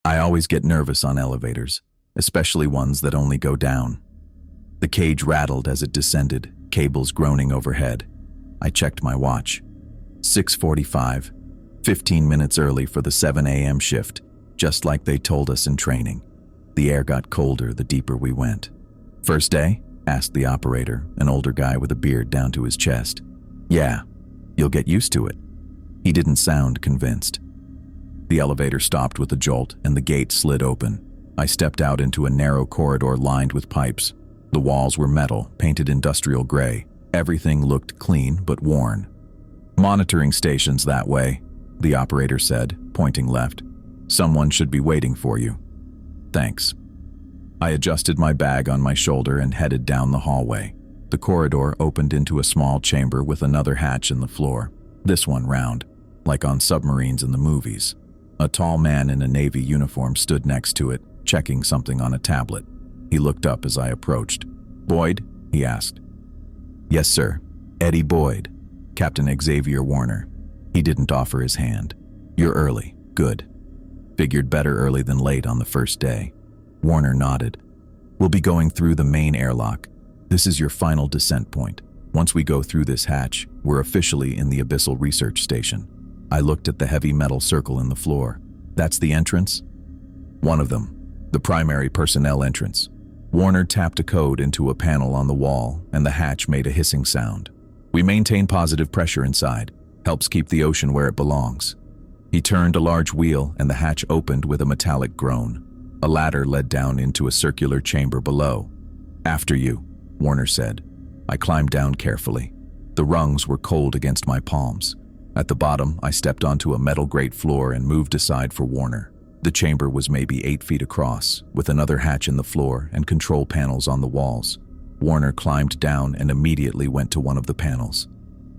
I always get nervous on elevators, especially ones that only go down. The cage rattled as it descended, cables groaning overhead. I checked my watch. 6:45, 15 minutes early for the 7 a.m. shift, just like they told us in training. The air got colder the deeper we went. "First day?" asked the operator, an older guy with a beard down to his chest. "Yeah, you'll get used to it." He didn't sound convinced. The elevator stopped with a jolt and the gate slid open. I stepped out into a narrow corridor lined with pipes. The walls were metal, painted industrial gray. Everything looked clean but worn. "Monitoring stations that way," the operator said, pointing left. "Someone should be waiting for you." "Thanks." I adjusted my bag on my shoulder and headed down the hallway. The corridor opened into a small chamber with another hatch in the floor, this one round, like on submarines in the movies. A tall man in a Navy uniform stood next to it, checking something on a tablet. He looked up as I approached. "Boyd?" he asked. "Yes, sir. Eddie Boyd. Captain Xavier Warner." He didn't offer his hand. "You're early. Good. Figured better early than late on the first day." Warner nodded. "We'll be going through the main airlock. This is your final descent point. Once we go through this hatch, we're officially in the Abyssal Research Station." I looked at the heavy metal circle in the floor. "That's the entrance?" "One of them. The primary personnel entrance." Warner tapped a code into a panel on the wall, and the hatch made a hissing sound. "We maintain positive pressure inside. Helps keep the ocean where it belongs." He turned a large wheel, and the hatch opened with a metallic groan. A ladder led down into a circular chamber below. "After you," Warner said. I climbed down carefully. The rungs were cold against my palms. At the bottom, I stepped onto a metal grate floor and moved aside for Warner. The chamber was maybe 8 feet across, with another hatch in the floor and control panels on the walls. Warner climbed down and immediately went to one of the panels.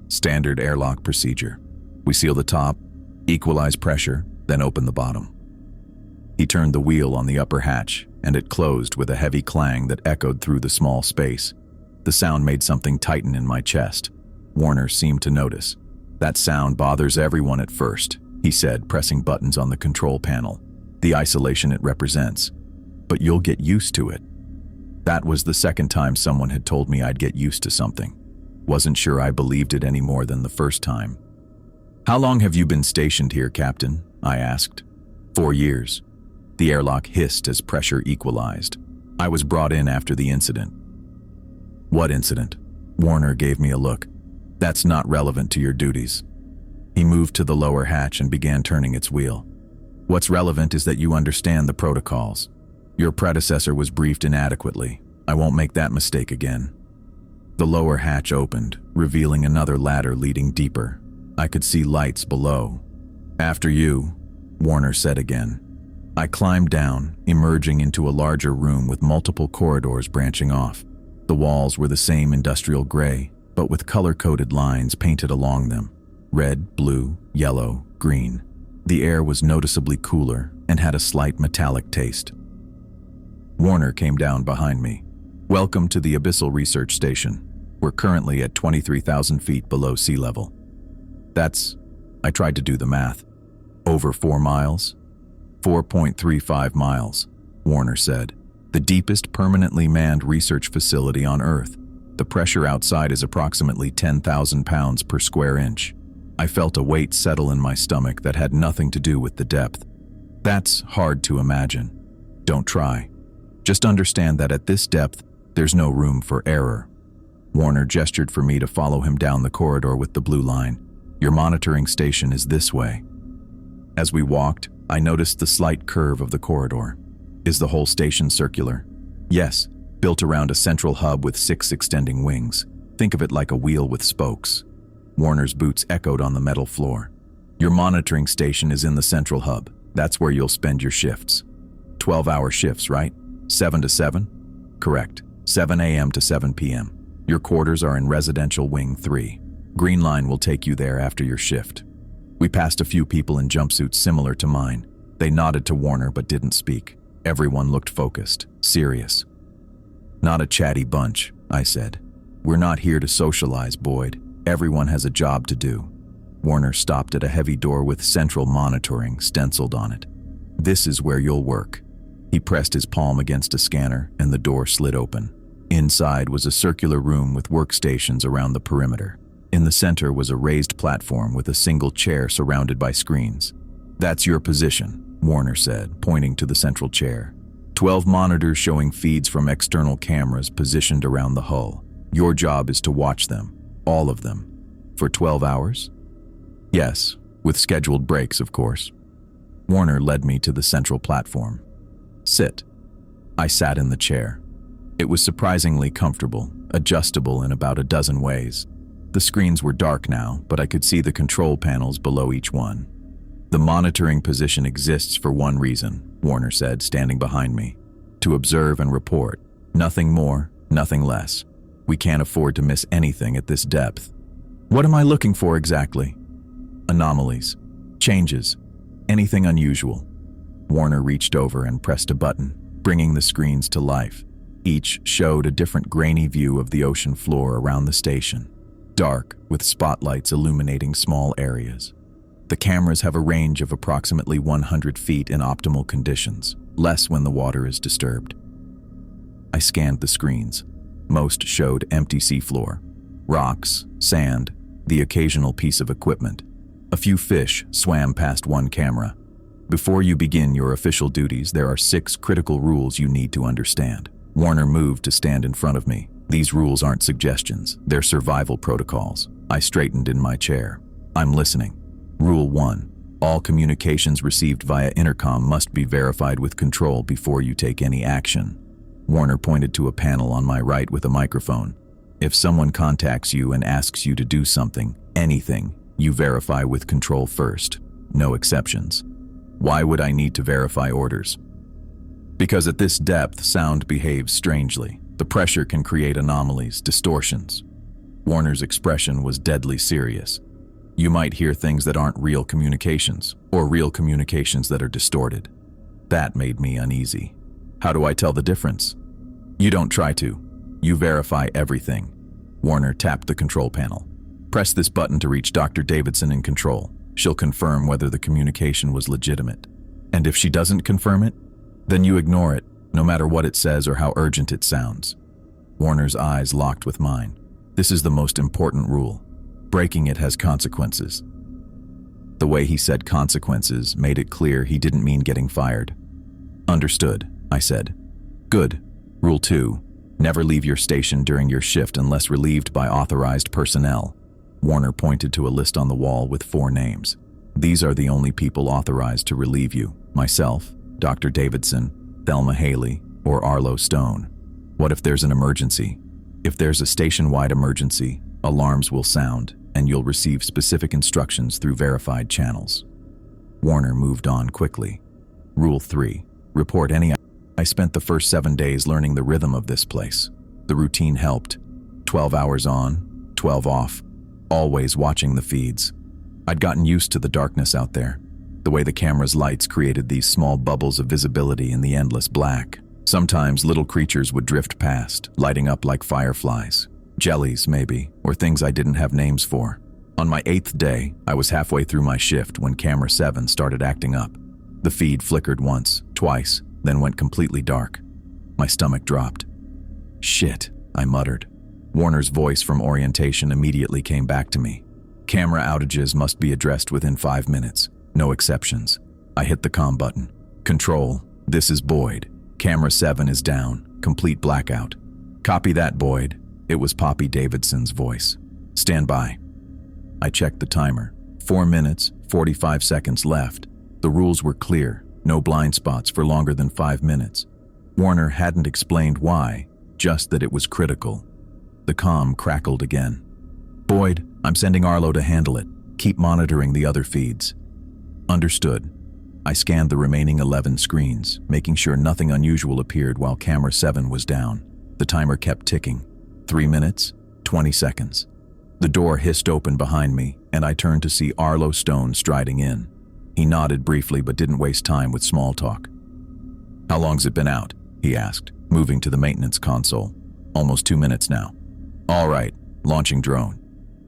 "Standard airlock procedure. We seal the top, equalize pressure, then open the bottom." He turned the wheel on the upper hatch, and it closed with a heavy clang that echoed through the small space. The sound made something tighten in my chest. Warner seemed to notice. "That sound bothers everyone at first," he said, pressing buttons on the control panel. "The isolation it represents. But you'll get used to it." That was the second time someone had told me I'd get used to something. Wasn't sure I believed it any more than the first time. "How long have you been stationed here, Captain?" I asked. 4 years. The airlock hissed as pressure equalized. "I was brought in after the incident." "What incident?" Warner gave me a look. "That's not relevant to your duties." He moved to the lower hatch and began turning its wheel. "What's relevant is that you understand the protocols. Your predecessor was briefed inadequately. I won't make that mistake again." The lower hatch opened, revealing another ladder leading deeper. I could see lights below. "After you," Warner said again. I climbed down, emerging into a larger room with multiple corridors branching off. The walls were the same industrial gray, but with color-coded lines painted along them. Red, blue, yellow, green. The air was noticeably cooler and had a slight metallic taste. Warner came down behind me. "Welcome to the Abyssal Research Station. We're currently at 23,000 feet below sea level." "That's," I tried to do the math, "over 4 miles?" 4.35 miles, Warner said. "The deepest permanently manned research facility on Earth. The pressure outside is approximately 10,000 pounds per square inch." I felt a weight settle in my stomach that had nothing to do with the depth. "That's hard to imagine. Don't try. Just understand that at this depth, there's no room for error." Warner gestured for me to follow him down the corridor with the blue line. "Your monitoring station is this way." As we walked, I noticed the slight curve of the corridor. "Is the whole station circular?" "Yes, built around a central hub with 6 extending wings. Think of it like a wheel with spokes." Warner's boots echoed on the metal floor. "Your monitoring station is in the central hub. That's where you'll spend your shifts." 12-hour shifts, right? 7 to 7? "Correct. 7 a.m. to 7 p.m. Your quarters are in Residential Wing 3. Green Line will take you there after your shift." We passed a few people in jumpsuits similar to mine. They nodded to Warner but didn't speak. Everyone looked focused, serious. "Not a chatty bunch," I said. "We're not here to socialize, Boyd. Everyone has a job to do." Warner stopped at a heavy door with central monitoring stenciled on it. This is where you'll work." He pressed his palm against a scanner and the door slid open. Inside was a circular room with workstations around the perimeter. In the center was a raised platform with a single chair surrounded by screens. "That's your position," Warner said, pointing to the central chair. 12 monitors showing feeds from external cameras positioned around the hull. Your job is to watch them, all of them. For 12 hours? Yes, with scheduled breaks, of course. Warner led me to the central platform. "Sit." I sat in the chair. It was surprisingly comfortable, adjustable in about a dozen ways. The screens were dark now, but I could see the control panels below each one. "The monitoring position exists for one reason," Warner said, standing behind me. "To observe and report. Nothing more, nothing less. We can't afford to miss anything at this depth." "What am I looking for exactly?" "Anomalies. Changes. Anything unusual." Warner reached over and pressed a button, bringing the screens to life. Each showed a different grainy view of the ocean floor around the station. Dark, with spotlights illuminating small areas. The cameras have a range of approximately 100 feet in optimal conditions, less when the water is disturbed. I scanned the screens. Most showed empty seafloor. Rocks, sand, the occasional piece of equipment. A few fish swam past one camera. "Before you begin your official duties, there are 6 critical rules you need to understand." Warner moved to stand in front of me. "These rules aren't suggestions, they're survival protocols." I straightened in my chair. "I'm listening." Rule 1. All communications received via intercom must be verified with control before you take any action. Warner pointed to a panel on my right with a microphone. "If someone contacts you and asks you to do something, anything, you verify with control first. No exceptions." "Why would I need to verify orders?" "Because at this depth, sound behaves strangely. The pressure can create anomalies, distortions." Warner's expression was deadly serious. "You might hear things that aren't real communications, or real communications that are distorted." That made me uneasy. "How do I tell the difference?" "You don't try to. You verify everything." Warner tapped the control panel. "Press this button to reach Dr. Davidson in control. She'll confirm whether the communication was legitimate. And if she doesn't confirm it, then you ignore it, no matter what it says or how urgent it sounds." Warner's eyes locked with mine. "This is the most important rule. Breaking it has consequences." The way he said consequences made it clear he didn't mean getting fired. "Understood," I said. "Good. Rule 2. Never leave your station during your shift unless relieved by authorized personnel." Warner pointed to a list on the wall with 4 names. "These are the only people authorized to relieve you. Myself, Dr. Davidson, Thelma Haley, or Arlo Stone. What if there's an emergency? If there's a station-wide emergency, alarms will sound, and you'll receive specific instructions through verified channels." Warner moved on quickly. Rule 3. Report any. I spent the first 7 days learning the rhythm of this place. The routine helped. 12 hours on, 12 off. Always watching the feeds. I'd gotten used to the darkness out there. The way the camera's lights created these small bubbles of visibility in the endless black. Sometimes little creatures would drift past, lighting up like fireflies. Jellies, maybe, or things I didn't have names for. On my 8th day, I was halfway through my shift when camera 7 started acting up. The feed flickered once, twice, then went completely dark. My stomach dropped. "Shit," I muttered. Warner's voice from orientation immediately came back to me. "Camera outages must be addressed within 5 minutes. No exceptions." I hit the comm button. "Control, this is Boyd. Camera 7 is down. Complete blackout." "Copy that, Boyd." It was Poppy Davidson's voice. "Stand by." I checked the timer. 4 minutes, 45 seconds left. The rules were clear. No blind spots for longer than 5 minutes. Warner hadn't explained why, just that it was critical. The comm crackled again. "Boyd, I'm sending Arlo to handle it. Keep monitoring the other feeds." Understood. I scanned the remaining 11 screens, making sure nothing unusual appeared while camera 7 was down. The timer kept ticking. 3 minutes, 20 seconds. The door hissed open behind me, and I turned to see Arlo Stone striding in. He nodded briefly but didn't waste time with small talk. "How long's it been out?" he asked, moving to the maintenance console. "Almost 2 minutes now." "All right, launching drone."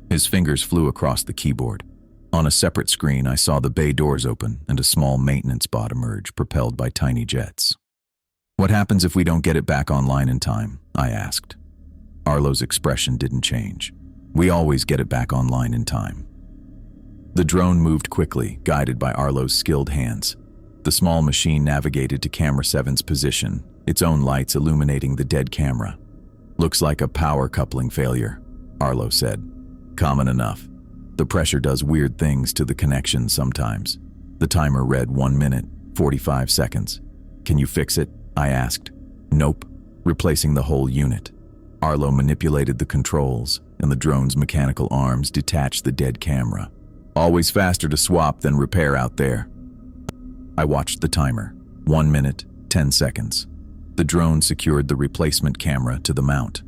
His fingers flew across the keyboard. On a separate screen, I saw the bay doors open and a small maintenance bot emerge, propelled by tiny jets. "What happens if we don't get it back online in time?" I asked. Arlo's expression didn't change. "We always get it back online in time." The drone moved quickly, guided by Arlo's skilled hands. The small machine navigated to Camera 7's position, its own lights illuminating the dead camera. "Looks like a power coupling failure," Arlo said. "Common enough. The pressure does weird things to the connection sometimes." The timer read 1 minute, 45 seconds. "Can you fix it?" I asked. "Nope. Replacing the whole unit." Arlo manipulated the controls, and the drone's mechanical arms detached the dead camera. "Always faster to swap than repair out there." I watched the timer. 1 minute, 10 seconds. The drone secured the replacement camera to the mount.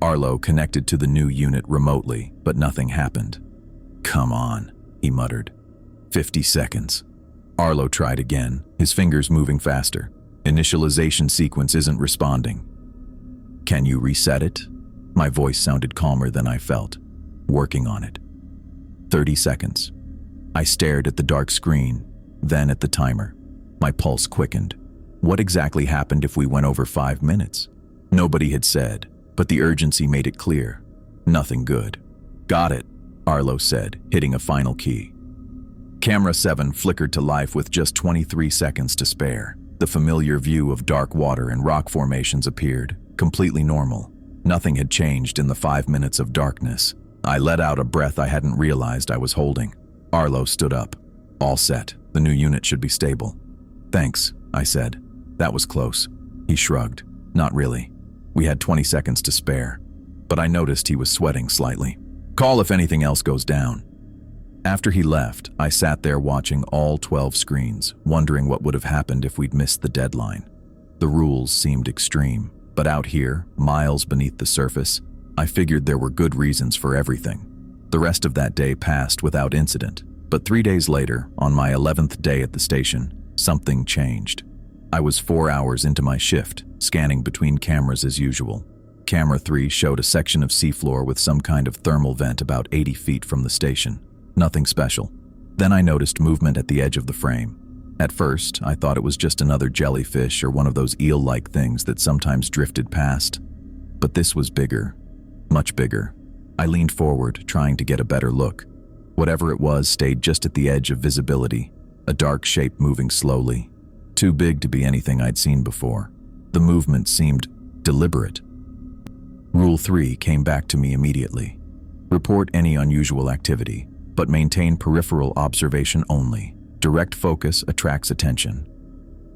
Arlo connected to the new unit remotely, but nothing happened. "Come on," he muttered. 50 seconds. Arlo tried again, his fingers moving faster. "Initialization sequence isn't responding." "Can you reset it?" My voice sounded calmer than I felt. "Working on it." 30 seconds. I stared at the dark screen, then at the timer. My pulse quickened. What exactly happened if we went over 5 minutes? Nobody had said, but the urgency made it clear. Nothing good. "Got it," Arlo said, hitting a final key. Camera 7 flickered to life with just 23 seconds to spare. The familiar view of dark water and rock formations appeared, completely normal. Nothing had changed in the 5 minutes of darkness. I let out a breath I hadn't realized I was holding. Arlo stood up. "All set. The new unit should be stable." "Thanks," I said. "That was close." He shrugged. "Not really. We had 20 seconds to spare." But I noticed he was sweating slightly. "Call if anything else goes down." After he left, I sat there watching all 12 screens, wondering what would have happened if we'd missed the deadline. The rules seemed extreme, but out here, miles beneath the surface, I figured there were good reasons for everything. The rest of that day passed without incident, but 3 days later, on my 11th day at the station, something changed. I was 4 hours into my shift, scanning between cameras as usual. Camera 3 showed a section of seafloor with some kind of thermal vent about 80 feet from the station. Nothing special. Then I noticed movement at the edge of the frame. At first, I thought it was just another jellyfish or one of those eel-like things that sometimes drifted past. But this was bigger. Much bigger. I leaned forward, trying to get a better look. Whatever it was stayed just at the edge of visibility, a dark shape moving slowly. Too big to be anything I'd seen before. The movement seemed deliberate. Rule 3 came back to me immediately. Report any unusual activity, but maintain peripheral observation only. Direct focus attracts attention.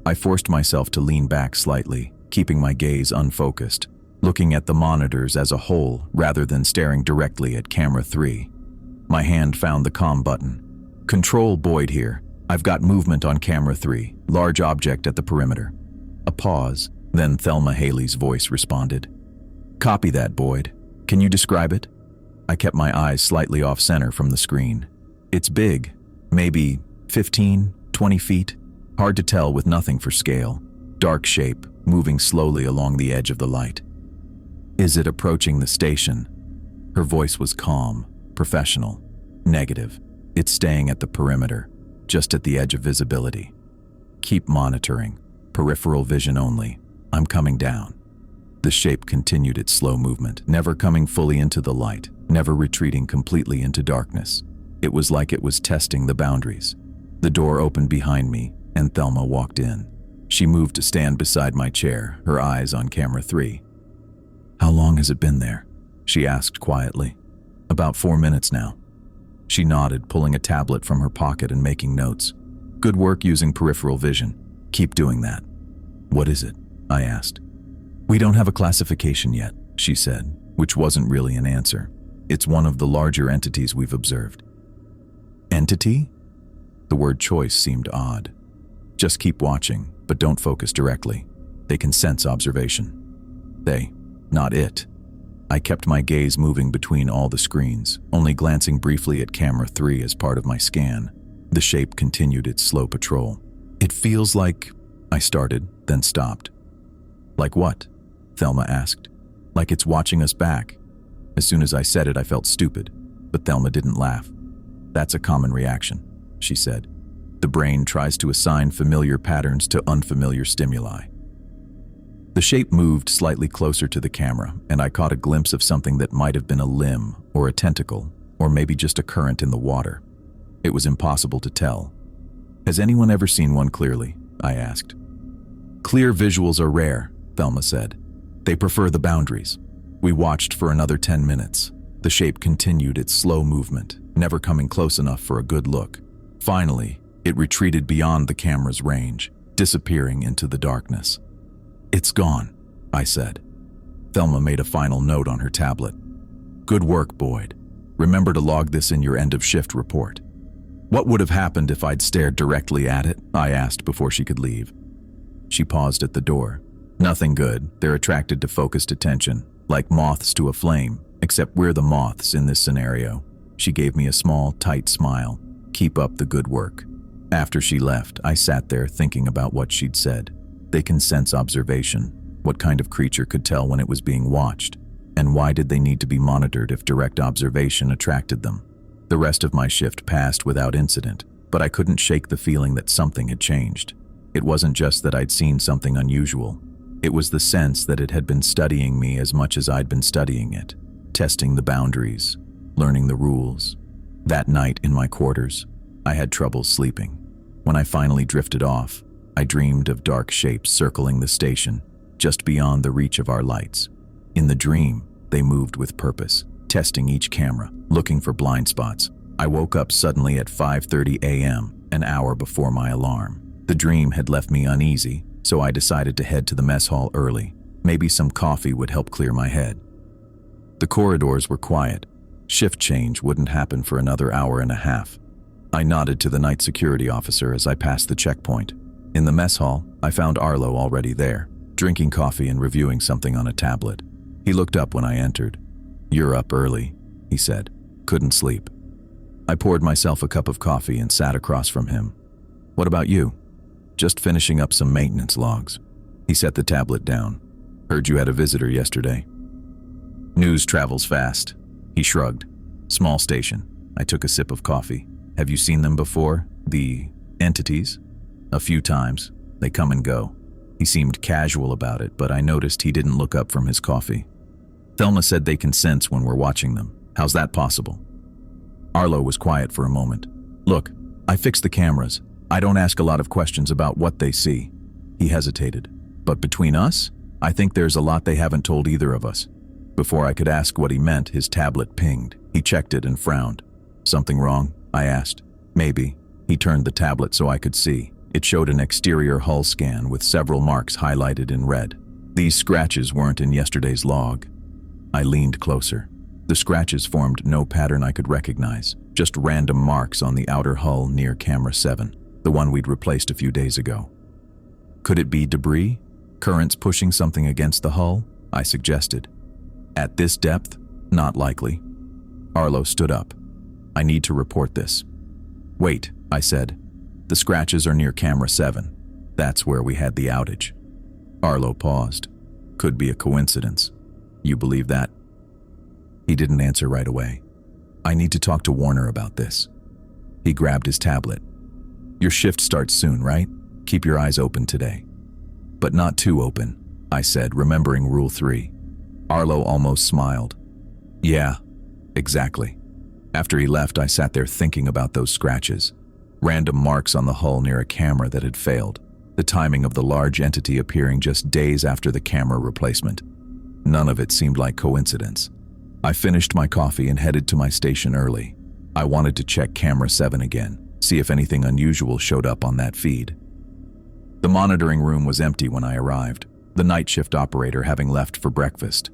I forced myself to lean back slightly, keeping my gaze unfocused, looking at the monitors as a whole rather than staring directly at camera 3. My hand found the comm button. "Control Boyd here. I've got movement on camera 3, large object at the perimeter." A pause, then Thelma Haley's voice responded. "Copy that, Boyd. Can you describe it?" I kept my eyes slightly off-center from the screen. "It's big, maybe 15, 20 feet. Hard to tell with nothing for scale. Dark shape, moving slowly along the edge of the light." "Is it approaching the station?" Her voice was calm, professional. "Negative. It's staying at the perimeter, just at the edge of visibility. Keep monitoring. Peripheral vision only. I'm coming down." The shape continued its slow movement, never coming fully into the light, never retreating completely into darkness. It was like it was testing the boundaries. The door opened behind me, and Thelma walked in. She moved to stand beside my chair, her eyes on camera 3. "How long has it been there?" she asked quietly. "About 4 minutes now." She nodded, pulling a tablet from her pocket and making notes. "Good work using peripheral vision. Keep doing that." "What is it?" I asked. "We don't have a classification yet," she said, which wasn't really an answer. "It's one of the larger entities we've observed." "Entity?" The word choice seemed odd. "Just keep watching, but don't focus directly. They can sense observation." "They, not it." I kept my gaze moving between all the screens, only glancing briefly at camera 3 as part of my scan. The shape continued its slow patrol. "It feels like..." I started, then stopped. "Like what?" Thelma asked. "Like it's watching us back." As soon as I said it, I felt stupid, but Thelma didn't laugh. That's a common reaction, she said. The brain tries to assign familiar patterns to unfamiliar stimuli. The shape moved slightly closer to the camera, and I caught a glimpse of something that might have been a limb or a tentacle, or maybe just a current in the water. It was impossible to tell. Has anyone ever seen one clearly? I asked. Clear visuals are rare, Thelma said. They prefer the boundaries. We watched for another 10 minutes. The shape continued its slow movement, never coming close enough for a good look. Finally, it retreated beyond the camera's range, disappearing into the darkness. It's gone, I said. Thelma made a final note on her tablet. Good work, Boyd. Remember to log this in your end-of-shift report. What would have happened if I'd stared directly at it? I asked before she could leave. She paused at the door. Nothing good. They're attracted to focused attention, like moths to a flame, except we're the moths in this scenario. She gave me a small, tight smile. Keep up the good work. After she left, I sat there thinking about what she'd said. They can sense observation. What kind of creature could tell when it was being watched? And why did they need to be monitored if direct observation attracted them? The rest of my shift passed without incident, but I couldn't shake the feeling that something had changed. It wasn't just that I'd seen something unusual. It was the sense that it had been studying me as much as I'd been studying it, testing the boundaries, learning the rules. That night in my quarters, I had trouble sleeping. When I finally drifted off, I dreamed of dark shapes circling the station, just beyond the reach of our lights. In the dream, they moved with purpose, testing each camera, looking for blind spots. I woke up suddenly at 5:30 a.m., an hour before my alarm. The dream had left me uneasy, so I decided to head to the mess hall early. Maybe some coffee would help clear my head. The corridors were quiet. Shift change wouldn't happen for another hour and a half. I nodded to the night security officer as I passed the checkpoint. In the mess hall, I found Arlo already there, drinking coffee and reviewing something on a tablet. He looked up when I entered. You're up early, he said. Couldn't sleep. I poured myself a cup of coffee and sat across from him. What about you? Just finishing up some maintenance logs. He set the tablet down. Heard you had a visitor yesterday. News travels fast. He shrugged. Small station. I took a sip of coffee. Have you seen them before? The entities? A few times. They come and go. He seemed casual about it, but I noticed he didn't look up from his coffee. Thelma said they can sense when we're watching them. How's that possible? Arlo was quiet for a moment. Look, I fixed the cameras. I don't ask a lot of questions about what they see. He hesitated. But between us, I think there's a lot they haven't told either of us. Before I could ask what he meant, his tablet pinged. He checked it and frowned. Something wrong? I asked. Maybe. He turned the tablet so I could see. It showed an exterior hull scan with several marks highlighted in red. These scratches weren't in yesterday's log. I leaned closer. The scratches formed no pattern I could recognize, just random marks on the outer hull near camera 7, the one we'd replaced a few days ago. Could it be debris? Currents pushing something against the hull? I suggested. At this depth? Not likely. Arlo stood up. I need to report this. Wait, I said. The scratches are near camera 7. That's where we had the outage. Arlo paused. Could be a coincidence. You believe that? He didn't answer right away. I need to talk to Warner about this. He grabbed his tablet. Your shift starts soon, right? Keep your eyes open today. But not too open, I said, remembering Rule 3. Arlo almost smiled. Yeah, exactly. After he left, I sat there thinking about those scratches. Random marks on the hull near a camera that had failed. The timing of the large entity appearing just days after the camera replacement. None of it seemed like coincidence. I finished my coffee and headed to my station early. I wanted to check camera 7 again, see if anything unusual showed up on that feed. The monitoring room was empty when I arrived, the night shift operator having left for breakfast.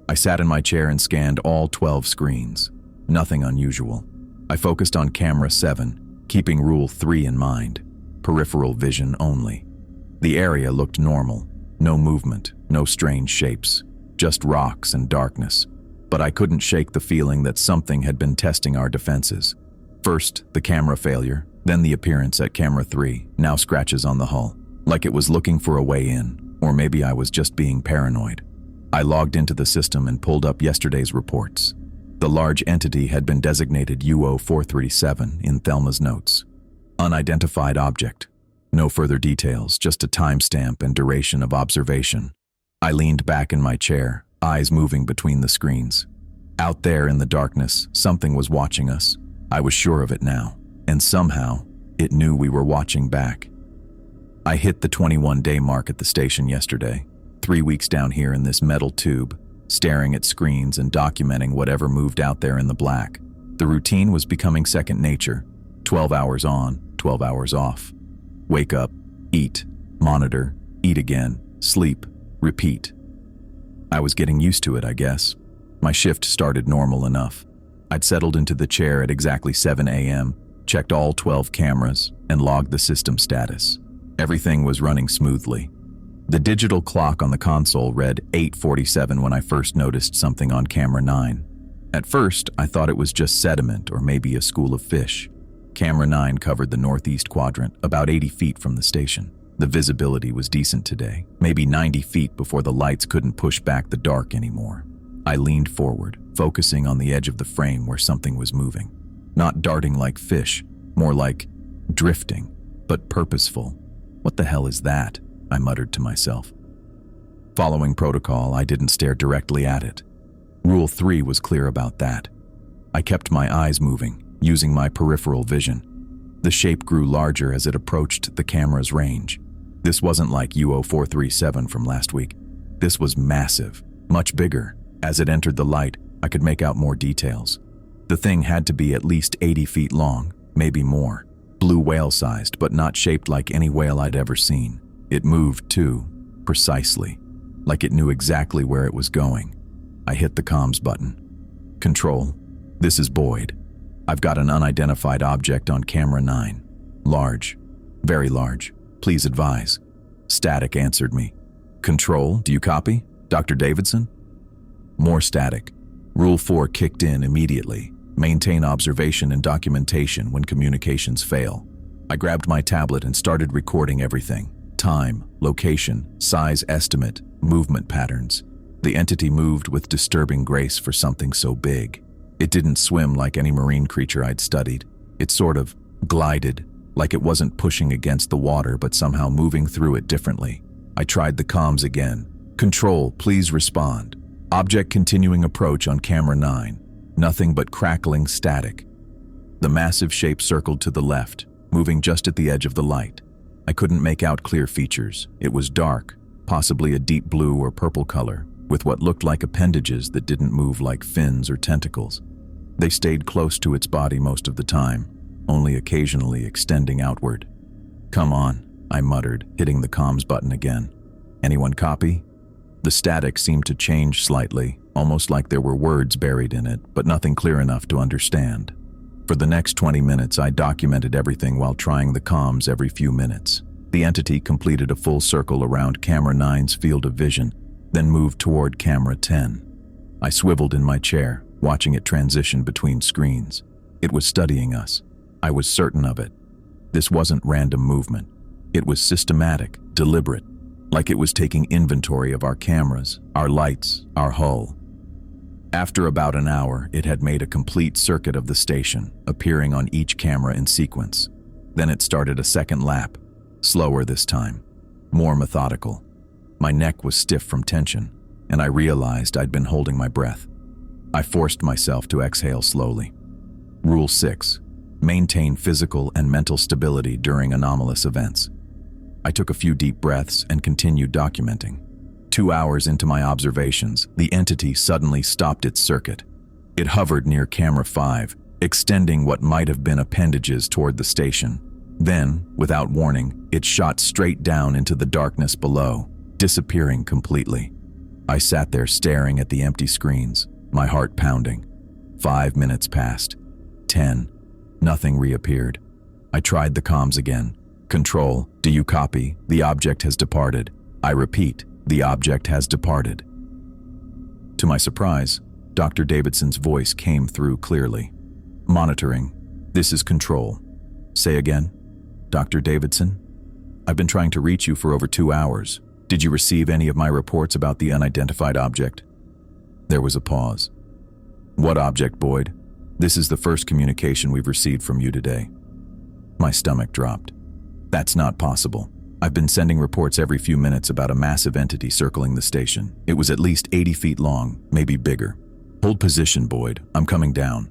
I sat in my chair and scanned all 12 screens. Nothing unusual. I focused on camera 7, keeping Rule 3 in mind. Peripheral vision only. The area looked normal. No movement, no strange shapes. Just rocks and darkness. But I couldn't shake the feeling that something had been testing our defenses. First, the camera failure, then the appearance at camera 3, now scratches on the hull. Like it was looking for a way in, or maybe I was just being paranoid. I logged into the system and pulled up yesterday's reports. The large entity had been designated UO437 in Thelma's notes. Unidentified object. No further details, just a timestamp and duration of observation. I leaned back in my chair, eyes moving between the screens. Out there in the darkness, something was watching us. I was sure of it now, and somehow, it knew we were watching back. I hit the 21-day mark at the station yesterday, 3 weeks down here in this metal tube, staring at screens and documenting whatever moved out there in the black. The routine was becoming second nature, 12 hours on, 12 hours off. Wake up, eat, monitor, eat again, sleep, repeat. I was getting used to it, I guess. My shift started normal enough. I'd settled into the chair at exactly 7 a.m., checked all 12 cameras, and logged the system status. Everything was running smoothly. The digital clock on the console read 8:47 when I first noticed something on camera 9. At first, I thought it was just sediment or maybe a school of fish. Camera 9 covered the northeast quadrant, about 80 feet from the station. The visibility was decent today, maybe 90 feet before the lights couldn't push back the dark anymore. I leaned forward, focusing on the edge of the frame where something was moving. Not darting like fish, more like drifting, but purposeful. What the hell is that? I muttered to myself. Following protocol, I didn't stare directly at it. Rule 3 was clear about that. I kept my eyes moving, using my peripheral vision. The shape grew larger as it approached the camera's range. This wasn't like UO437 from last week. This was massive, much bigger. As it entered the light, I could make out more details. The thing had to be at least 80 feet long, maybe more. Blue whale-sized, but not shaped like any whale I'd ever seen. It moved, too, precisely, like it knew exactly where it was going. I hit the comms button. Control, this is Boyd. I've got an unidentified object on camera 9. Large, very large. Please advise. Static answered me. Control, do you copy? Dr. Davidson? More static. Rule 4 kicked in immediately. Maintain observation and documentation when communications fail. I grabbed my tablet and started recording everything. Time, location, size estimate, movement patterns. The entity moved with disturbing grace for something so big. It didn't swim like any marine creature I'd studied. It sort of glided, like it wasn't pushing against the water but somehow moving through it differently. I tried the comms again. Control, please respond. Object continuing approach on camera 9. Nothing but crackling static. The massive shape circled to the left, moving just at the edge of the light. I couldn't make out clear features. It was dark, possibly a deep blue or purple color, with what looked like appendages that didn't move like fins or tentacles. They stayed close to its body most of the time, only occasionally extending outward. Come on, I muttered, hitting the comms button again. Anyone copy? The static seemed to change slightly, almost like there were words buried in it, but nothing clear enough to understand. For the next 20 minutes, I documented everything while trying the comms every few minutes. The entity completed a full circle around camera 9's field of vision, then moved toward camera 10. I swiveled in my chair, watching it transition between screens. It was studying us. I was certain of it. This wasn't random movement. It was systematic, deliberate, like it was taking inventory of our cameras, our lights, our hull. After about an hour, it had made a complete circuit of the station, appearing on each camera in sequence. Then it started a second lap, slower this time, more methodical. My neck was stiff from tension, and I realized I'd been holding my breath. I forced myself to exhale slowly. Rule 6. Maintain physical and mental stability during anomalous events. I took a few deep breaths and continued documenting. 2 hours into my observations, the entity suddenly stopped its circuit. It hovered near camera 5, extending what might have been appendages toward the station. Then, without warning, it shot straight down into the darkness below, disappearing completely. I sat there staring at the empty screens, my heart pounding. 5 minutes passed. 10. Nothing reappeared. I tried the comms again. Control, do you copy? The object has departed. I repeat, the object has departed. To my surprise, Dr. Davidson's voice came through clearly. Monitoring. This is Control. Say again. Dr. Davidson? I've been trying to reach you for over 2 hours. Did you receive any of my reports about the unidentified object? There was a pause. What object, Boyd? This is the first communication we've received from you today. My stomach dropped. That's not possible. I've been sending reports every few minutes about a massive entity circling the station. It was at least 80 feet long, maybe bigger. Hold position, Boyd. I'm coming down.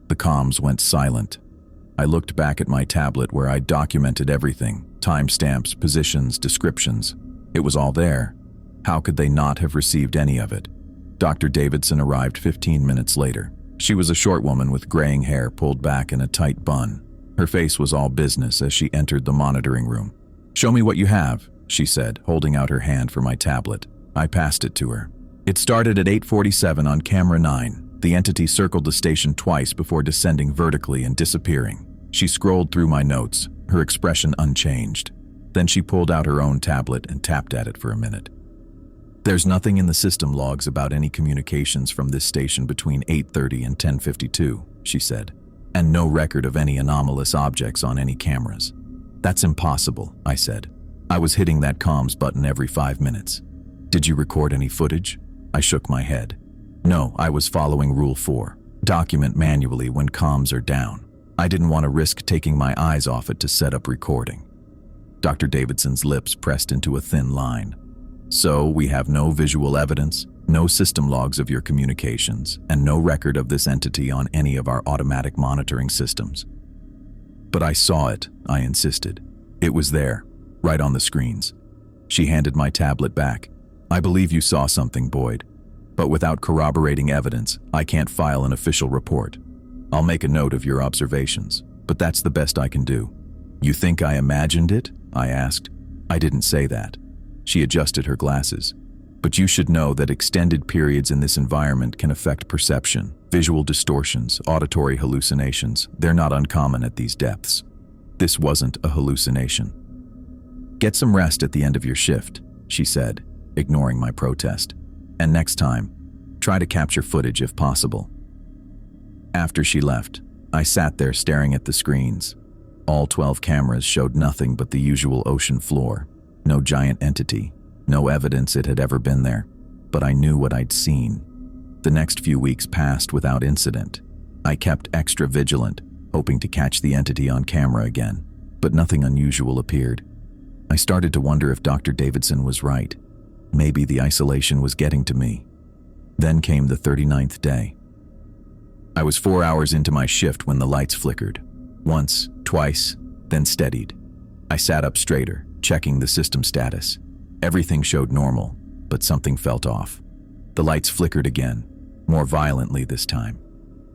The comms went silent. I looked back at my tablet where I documented everything, timestamps, positions, descriptions. It was all there. How could they not have received any of it? Dr. Davidson arrived 15 minutes later. She was a short woman with graying hair pulled back in a tight bun. Her face was all business as she entered the monitoring room. "Show me what you have," she said, holding out her hand for my tablet. I passed it to her. It started at 8:47 on camera 9. The entity circled the station twice before descending vertically and disappearing. She scrolled through my notes, her expression unchanged. Then she pulled out her own tablet and tapped at it for a minute. "There's nothing in the system logs about any communications from this station between 8:30 and 10:52, she said, "and no record of any anomalous objects on any cameras." "That's impossible," I said. "I was hitting that comms button every 5 minutes." "Did you record any footage?" I shook my head. "No, I was following Rule 4. Document manually when comms are down. I didn't want to risk taking my eyes off it to set up recording." Dr. Davidson's lips pressed into a thin line. "So we have no visual evidence, no system logs of your communications, and no record of this entity on any of our automatic monitoring systems." "But I saw it," I insisted. "It was there, right on the screens." She handed my tablet back. "I believe you saw something, Boyd. But without corroborating evidence, I can't file an official report. I'll make a note of your observations, but that's the best I can do." "You think I imagined it?" I asked. "I didn't say that." She adjusted her glasses. "But you should know that extended periods in this environment can affect perception, visual distortions, auditory hallucinations. They're not uncommon at these depths. This wasn't a hallucination." "Get some rest at the end of your shift," she said, ignoring my protest. "And next time, try to capture footage if possible." After she left, I sat there staring at the screens. All 12 cameras showed nothing but the usual ocean floor. No giant entity, no evidence it had ever been there. But I knew what I'd seen. The next few weeks passed without incident. I kept extra vigilant, hoping to catch the entity on camera again, but nothing unusual appeared. I started to wonder if Dr. Davidson was right. Maybe the isolation was getting to me. Then came the 39th day. I was 4 hours into my shift when the lights flickered. Once, twice, then steadied. I sat up straighter, checking the system status. Everything showed normal, but something felt off. The lights flickered again, more violently this time.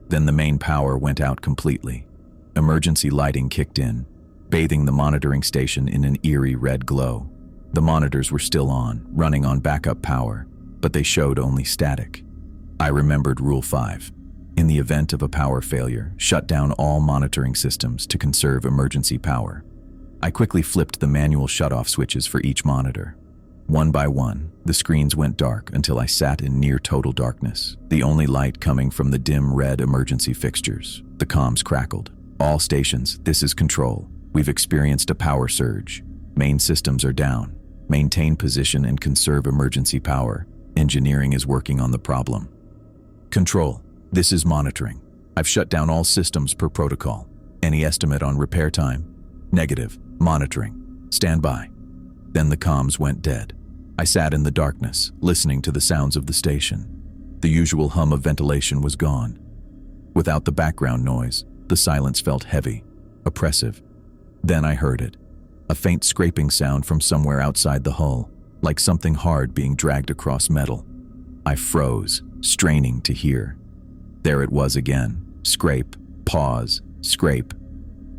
Then the main power went out completely. Emergency lighting kicked in, bathing the monitoring station in an eerie red glow. The monitors were still on, running on backup power, but they showed only static. I remembered Rule 5. In the event of a power failure, shut down all monitoring systems to conserve emergency power. I quickly flipped the manual shutoff switches for each monitor. One by one, the screens went dark until I sat in near total darkness, the only light coming from the dim red emergency fixtures. The comms crackled. "All stations, this is Control. We've experienced a power surge. Main systems are down. Maintain position and conserve emergency power. Engineering is working on the problem." "Control, this is monitoring. I've shut down all systems per protocol. Any estimate on repair time?" "Negative. Monitoring. Stand by." Then the comms went dead. I sat in the darkness, listening to the sounds of the station. The usual hum of ventilation was gone. Without the background noise, the silence felt heavy, oppressive. Then I heard it. A faint scraping sound from somewhere outside the hull, like something hard being dragged across metal. I froze, straining to hear. There it was again. Scrape, pause, scrape.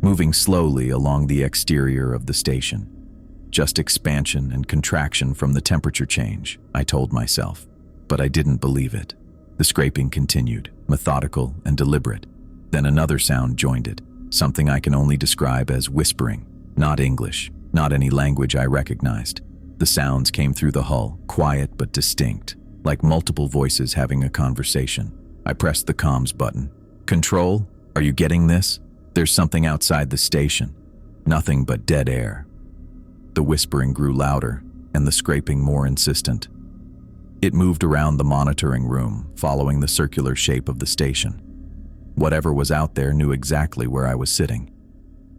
Moving slowly along the exterior of the station. Just expansion and contraction from the temperature change, I told myself. But I didn't believe it. The scraping continued, methodical and deliberate. Then another sound joined it, something I can only describe as whispering. Not English, not any language I recognized. The sounds came through the hull, quiet but distinct, like multiple voices having a conversation. I pressed the comms button. "Control, are you getting this? There's something outside the station. Nothing but dead air." The whispering grew louder, and the scraping more insistent. It moved around the monitoring room, following the circular shape of the station. Whatever was out there knew exactly where I was sitting.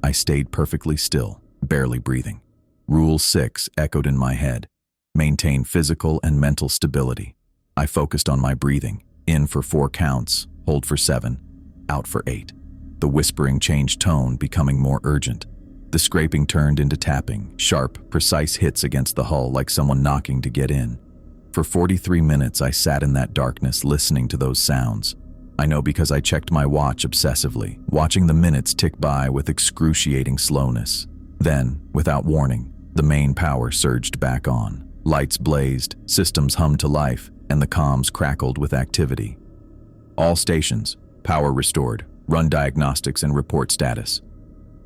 I stayed perfectly still, barely breathing. Rule 6 echoed in my head. Maintain physical and mental stability. I focused on my breathing. In for 4 counts, hold for 7, out for 8. The whispering changed tone, becoming more urgent. The scraping turned into tapping, sharp, precise hits against the hull like someone knocking to get in. For 43 minutes, I sat in that darkness listening to those sounds. I know because I checked my watch obsessively, watching the minutes tick by with excruciating slowness. Then, without warning, the main power surged back on. Lights blazed, systems hummed to life, and the comms crackled with activity. All stations, power restored, run diagnostics and report status.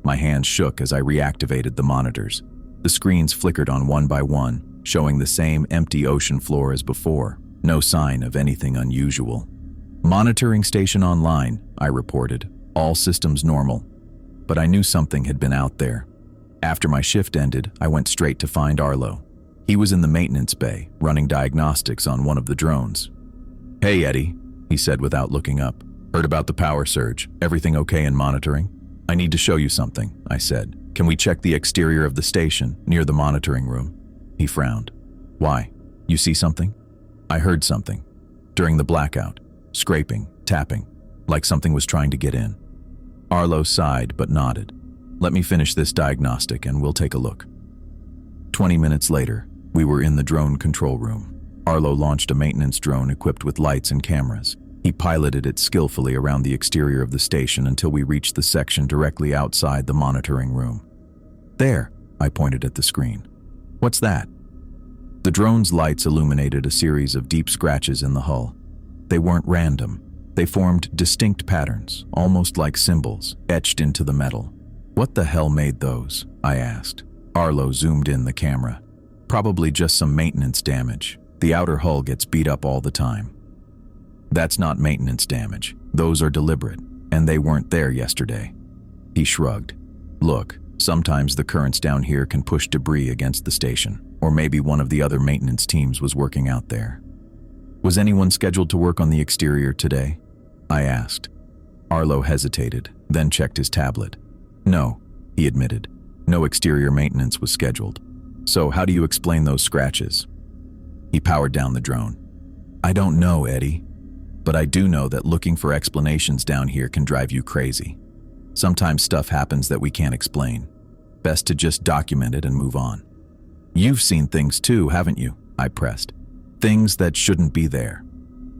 My hands shook as I reactivated the monitors. The screens flickered on one by one, showing the same empty ocean floor as before. No sign of anything unusual. Monitoring station online, I reported. All systems normal. But I knew something had been out there. After my shift ended, I went straight to find Arlo. He was in the maintenance bay, running diagnostics on one of the drones. "Hey, Eddie," he said without looking up. "Heard about the power surge. Everything okay in monitoring?" "I need to show you something," I said. "Can we check the exterior of the station, near the monitoring room?" He frowned. "Why? You see something?" "I heard something. During the blackout. Scraping, tapping, like something was trying to get in." Arlo sighed but nodded. "Let me finish this diagnostic and we'll take a look." 20 minutes later, we were in the drone control room. Arlo launched a maintenance drone equipped with lights and cameras. He piloted it skillfully around the exterior of the station until we reached the section directly outside the monitoring room. "There," I pointed at the screen. "What's that?" The drone's lights illuminated a series of deep scratches in the hull. They weren't random. They formed distinct patterns, almost like symbols, etched into the metal. "What the hell made those?" I asked. Arlo zoomed in the camera. "Probably just some maintenance damage. The outer hull gets beat up all the time." "That's not maintenance damage. Those are deliberate, and they weren't there yesterday." He shrugged. "Look, sometimes the currents down here can push debris against the station, or maybe one of the other maintenance teams was working out there." "Was anyone scheduled to work on the exterior today?" I asked. Arlo hesitated, then checked his tablet. "No," he admitted. "No exterior maintenance was scheduled. So how do you explain those scratches?" He powered down the drone. "I don't know, Eddie. But I do know that looking for explanations down here can drive you crazy. Sometimes stuff happens that we can't explain. Best to just document it and move on." "You've seen things too, haven't you?" I pressed. "Things that shouldn't be there."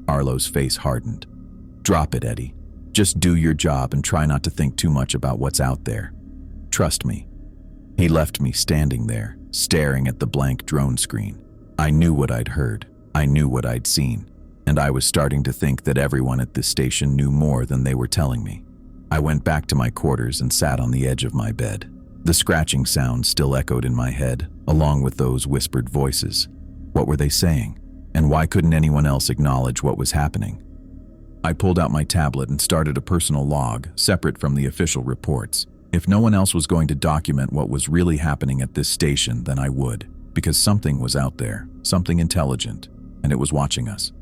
Arlo's face hardened. "Drop it, Eddie. Just do your job and try not to think too much about what's out there. Trust me." He left me standing there, staring at the blank drone screen. I knew what I'd heard. I knew what I'd seen. And I was starting to think that everyone at this station knew more than they were telling me. I went back to my quarters and sat on the edge of my bed. The scratching sound still echoed in my head, along with those whispered voices. What were they saying? And why couldn't anyone else acknowledge what was happening? I pulled out my tablet and started a personal log, separate from the official reports. If no one else was going to document what was really happening at this station, then I would, because something was out there, something intelligent, and it was watching us.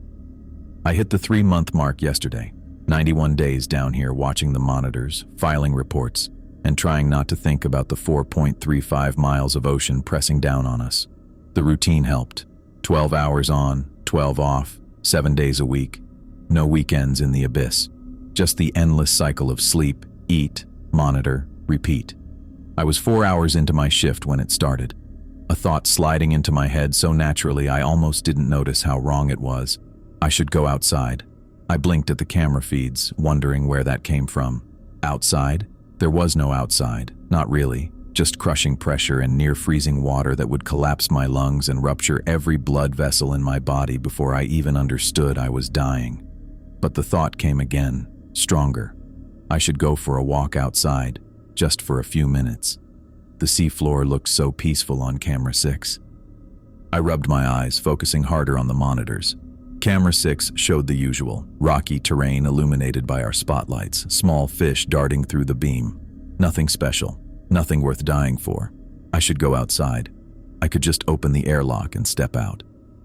I hit the 3-month mark yesterday, 91 days down here watching the monitors, filing reports, and trying not to think about the 4.35 miles of ocean pressing down on us. The routine helped. 12 hours on, 12 off, 7 days a week. No weekends in the abyss. Just the endless cycle of sleep, eat, monitor, repeat. I was 4 hours into my shift when it started. A thought sliding into my head so naturally I almost didn't notice how wrong it was. I should go outside. I blinked at the camera feeds, wondering where that came from. Outside? There was no outside. Not really. Just crushing pressure and near-freezing water that would collapse my lungs and rupture every blood vessel in my body before I even understood I was dying. But the thought came again, stronger. I should go for a walk outside, just for a few minutes. The seafloor looked so peaceful on camera 6. I rubbed my eyes, focusing harder on the monitors. Camera 6 showed the usual, rocky terrain illuminated by our spotlights, small fish darting through the beam. Nothing special, nothing worth dying for. I should go outside. I could just open the airlock and step out.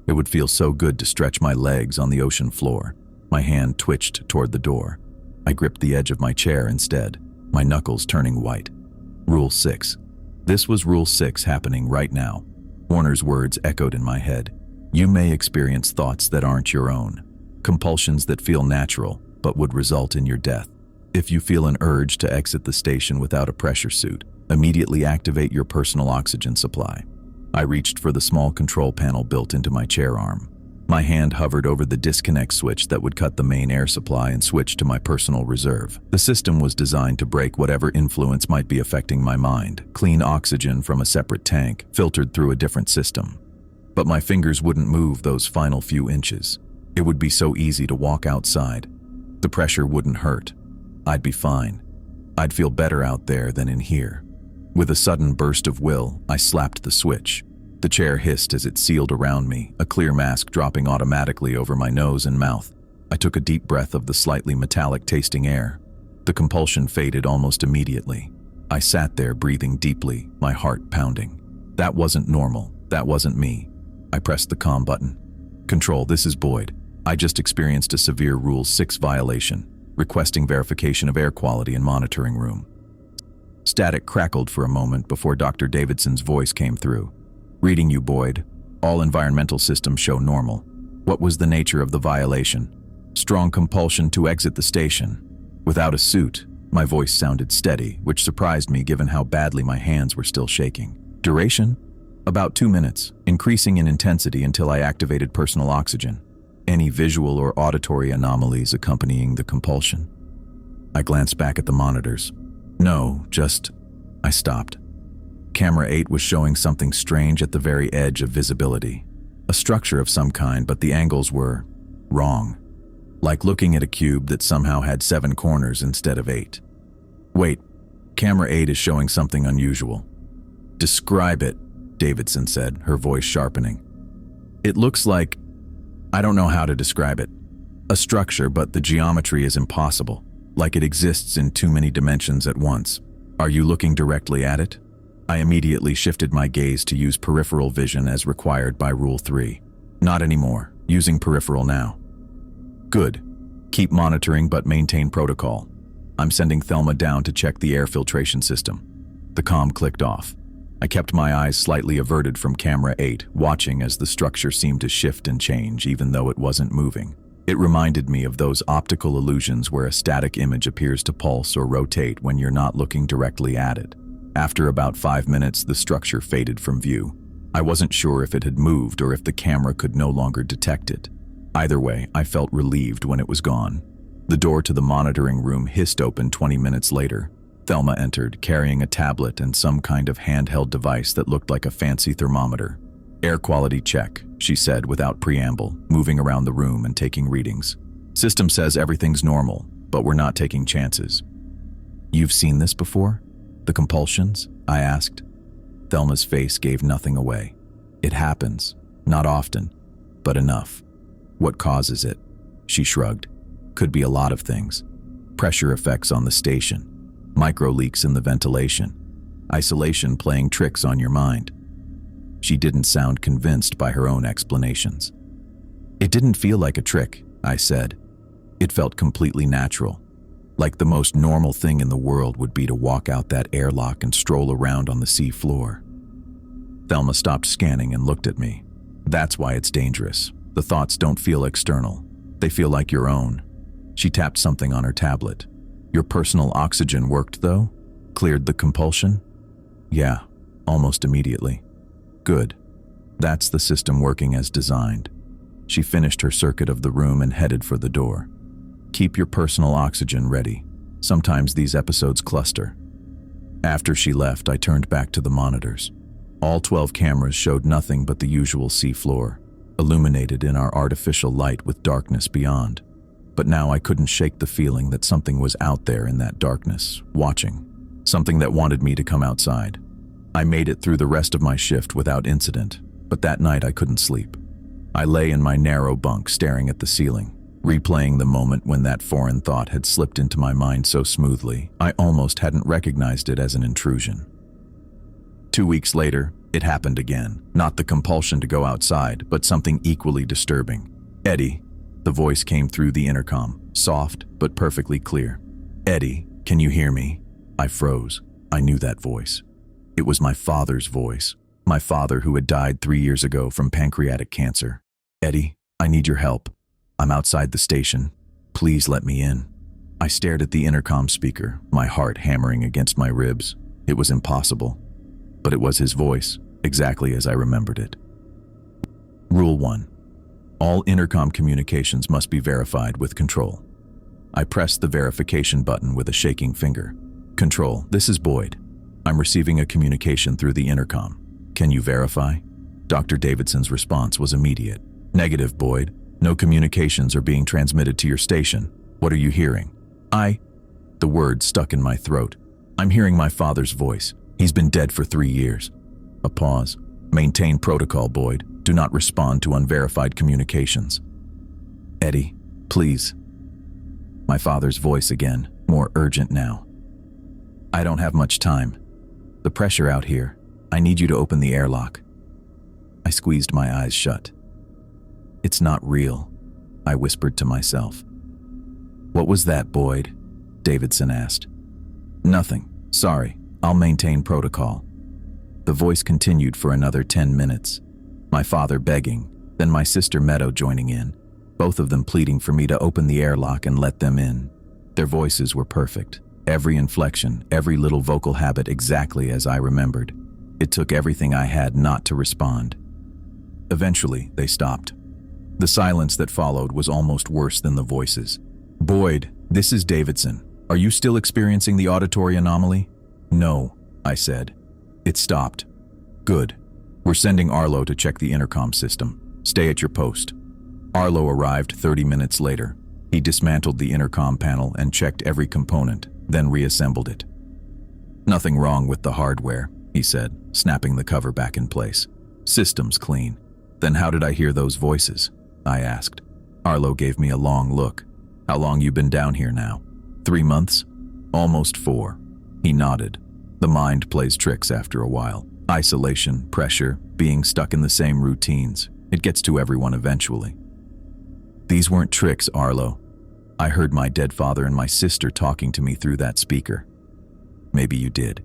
It would feel so good to stretch my legs on the ocean floor. My hand twitched toward the door. I gripped the edge of my chair instead, my knuckles turning white. Rule 6. This was Rule 6 happening right now. Warner's words echoed in my head. You may experience thoughts that aren't your own, compulsions that feel natural but would result in your death. If you feel an urge to exit the station without a pressure suit, immediately activate your personal oxygen supply. I reached for the small control panel built into my chair arm. My hand hovered over the disconnect switch that would cut the main air supply and switch to my personal reserve. The system was designed to break whatever influence might be affecting my mind, clean oxygen from a separate tank, filtered through a different system. But my fingers wouldn't move those final few inches. It would be so easy to walk outside. The pressure wouldn't hurt. I'd be fine. I'd feel better out there than in here. With a sudden burst of will, I slapped the switch. The chair hissed as it sealed around me, a clear mask dropping automatically over my nose and mouth. I took a deep breath of the slightly metallic-tasting air. The compulsion faded almost immediately. I sat there breathing deeply, my heart pounding. That wasn't normal. That wasn't me. I pressed the comm button. Control, this is Boyd. I just experienced a severe Rule 6 violation, requesting verification of air quality in monitoring room. Static crackled for a moment before Dr. Davidson's voice came through. Reading you, Boyd. All environmental systems show normal. What was the nature of the violation? Strong compulsion to exit the station. Without a suit, my voice sounded steady, which surprised me given how badly my hands were still shaking. Duration? About 2 minutes, increasing in intensity until I activated personal oxygen. Any visual or auditory anomalies accompanying the compulsion? I glanced back at the monitors. No, just... I stopped. Camera 8 was showing something strange at the very edge of visibility. A structure of some kind, but the angles were wrong. Like looking at a cube that somehow had 7 corners instead of 8. Wait, Camera 8 is showing something unusual. Describe it, Davidson said, her voice sharpening. It looks like... I don't know how to describe it. A structure, but the geometry is impossible. Like it exists in too many dimensions at once. Are you looking directly at it? I immediately shifted my gaze to use peripheral vision as required by Rule 3. Not anymore. Using peripheral now. Good. Keep monitoring but maintain protocol. I'm sending Thelma down to check the air filtration system. The comm clicked off. I kept my eyes slightly averted from Camera 8, watching as the structure seemed to shift and change even though it wasn't moving. It reminded me of those optical illusions where a static image appears to pulse or rotate when you're not looking directly at it. After about 5 minutes, the structure faded from view. I wasn't sure if it had moved or if the camera could no longer detect it. Either way, I felt relieved when it was gone. The door to the monitoring room hissed open 20 minutes later. Thelma entered, carrying a tablet and some kind of handheld device that looked like a fancy thermometer. Air quality check, she said without preamble, moving around the room and taking readings. System says everything's normal, but we're not taking chances. You've seen this before? The compulsions? I asked. Thelma's face gave nothing away. It happens. Not often, but enough. What causes it? She shrugged. Could be a lot of things. Pressure effects on the station. Micro leaks in the ventilation. Isolation playing tricks on your mind. She didn't sound convinced by her own explanations. It didn't feel like a trick, I said. It felt completely natural. Like the most normal thing in the world would be to walk out that airlock and stroll around on the sea floor. Thelma stopped scanning and looked at me. That's why it's dangerous. The thoughts don't feel external. They feel like your own. She tapped something on her tablet. Your personal oxygen worked, though? Cleared the compulsion? Yeah, almost immediately. Good. That's the system working as designed. She finished her circuit of the room and headed for the door. Keep your personal oxygen ready. Sometimes these episodes cluster. After she left, I turned back to the monitors. All 12 cameras showed nothing but the usual sea floor, illuminated in our artificial light with darkness beyond. But now I couldn't shake the feeling that something was out there in that darkness, watching. Something that wanted me to come outside. I made it through the rest of my shift without incident, but that night I couldn't sleep. I lay in my narrow bunk staring at the ceiling, replaying the moment when that foreign thought had slipped into my mind so smoothly, I almost hadn't recognized it as an intrusion. 2 weeks later, It happened again. Not the compulsion to go outside, but something equally disturbing. "Eddie," the voice came through the intercom, soft but perfectly clear. "Eddie, can you hear me?" I froze. I knew that voice. It was my father's voice. My father who had died 3 years ago from pancreatic cancer. "Eddie, I need your help. I'm outside the station. Please let me in." I stared at the intercom speaker, my heart hammering against my ribs. It was impossible. But it was his voice, exactly as I remembered it. Rule 1. All intercom communications must be verified with Control. I pressed the verification button with a shaking finger. "Control, this is Boyd. I'm receiving a communication through the intercom. Can you verify?" Dr. Davidson's response was immediate. "Negative, Boyd. No communications are being transmitted to your station. What are you hearing?" The word stuck in my throat. "I'm hearing my father's voice. He's been dead for 3 years. A pause. "Maintain protocol, Boyd. Do not respond to unverified communications." "Eddie, please." My father's voice again, more urgent now. "I don't have much time. The pressure out here. I need you to open the airlock." I squeezed my eyes shut. "It's not real," I whispered to myself. "What was that, Boyd?" Davidson asked. "Nothing. Sorry. I'll maintain protocol." The voice continued for another 10 minutes. My father begging, then my sister Meadow joining in, both of them pleading for me to open the airlock and let them in. Their voices were perfect. Every inflection, every little vocal habit exactly as I remembered. It took everything I had not to respond. Eventually, they stopped. The silence that followed was almost worse than the voices. "Boyd, this is Davidson. Are you still experiencing the auditory anomaly?" "No," I said. It stopped. "Good. We're sending Arlo to check the intercom system. Stay at your post." Arlo arrived 30 minutes later. He dismantled the intercom panel and checked every component, then reassembled it. "Nothing wrong with the hardware," he said, snapping the cover back in place. "System's clean." "Then how did I hear those voices?" I asked. Arlo gave me a long look. "How long you been down here now?" 3 months? "Almost 4. He nodded. The mind plays tricks after a while. Isolation, pressure, being stuck in the same routines. It gets to everyone eventually. "These weren't tricks, Arlo. I heard my dead father and my sister talking to me through that speaker." "Maybe you did."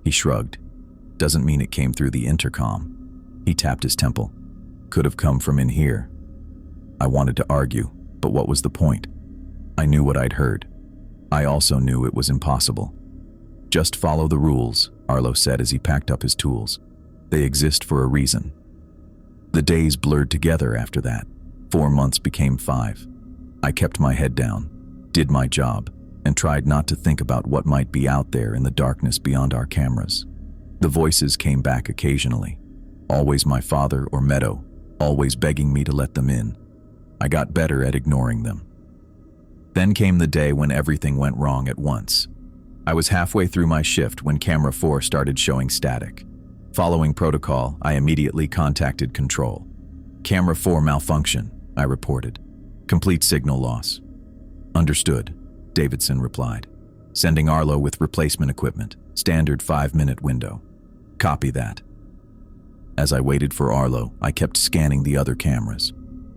He shrugged. "Doesn't mean it came through the intercom." He tapped his temple. "Could have come from in here." I wanted to argue, but what was the point? I knew what I'd heard. I also knew it was impossible. "Just follow the rules," Arlo said as he packed up his tools. "They exist for a reason." The days blurred together after that. 4 months became 5. I kept my head down, did my job, and tried not to think about what might be out there in the darkness beyond our cameras. The voices came back occasionally. Always my father or Meadow, always begging me to let them in. I got better at ignoring them. Then came the day when everything went wrong at once. I was halfway through my shift when camera 4 started showing static. Following protocol, I immediately contacted Control. "Camera 4 malfunction," I reported. "Complete signal loss." "Understood," Davidson replied. "Sending Arlo with replacement equipment. Standard 5-minute window." "Copy that." As I waited for Arlo, I kept scanning the other cameras.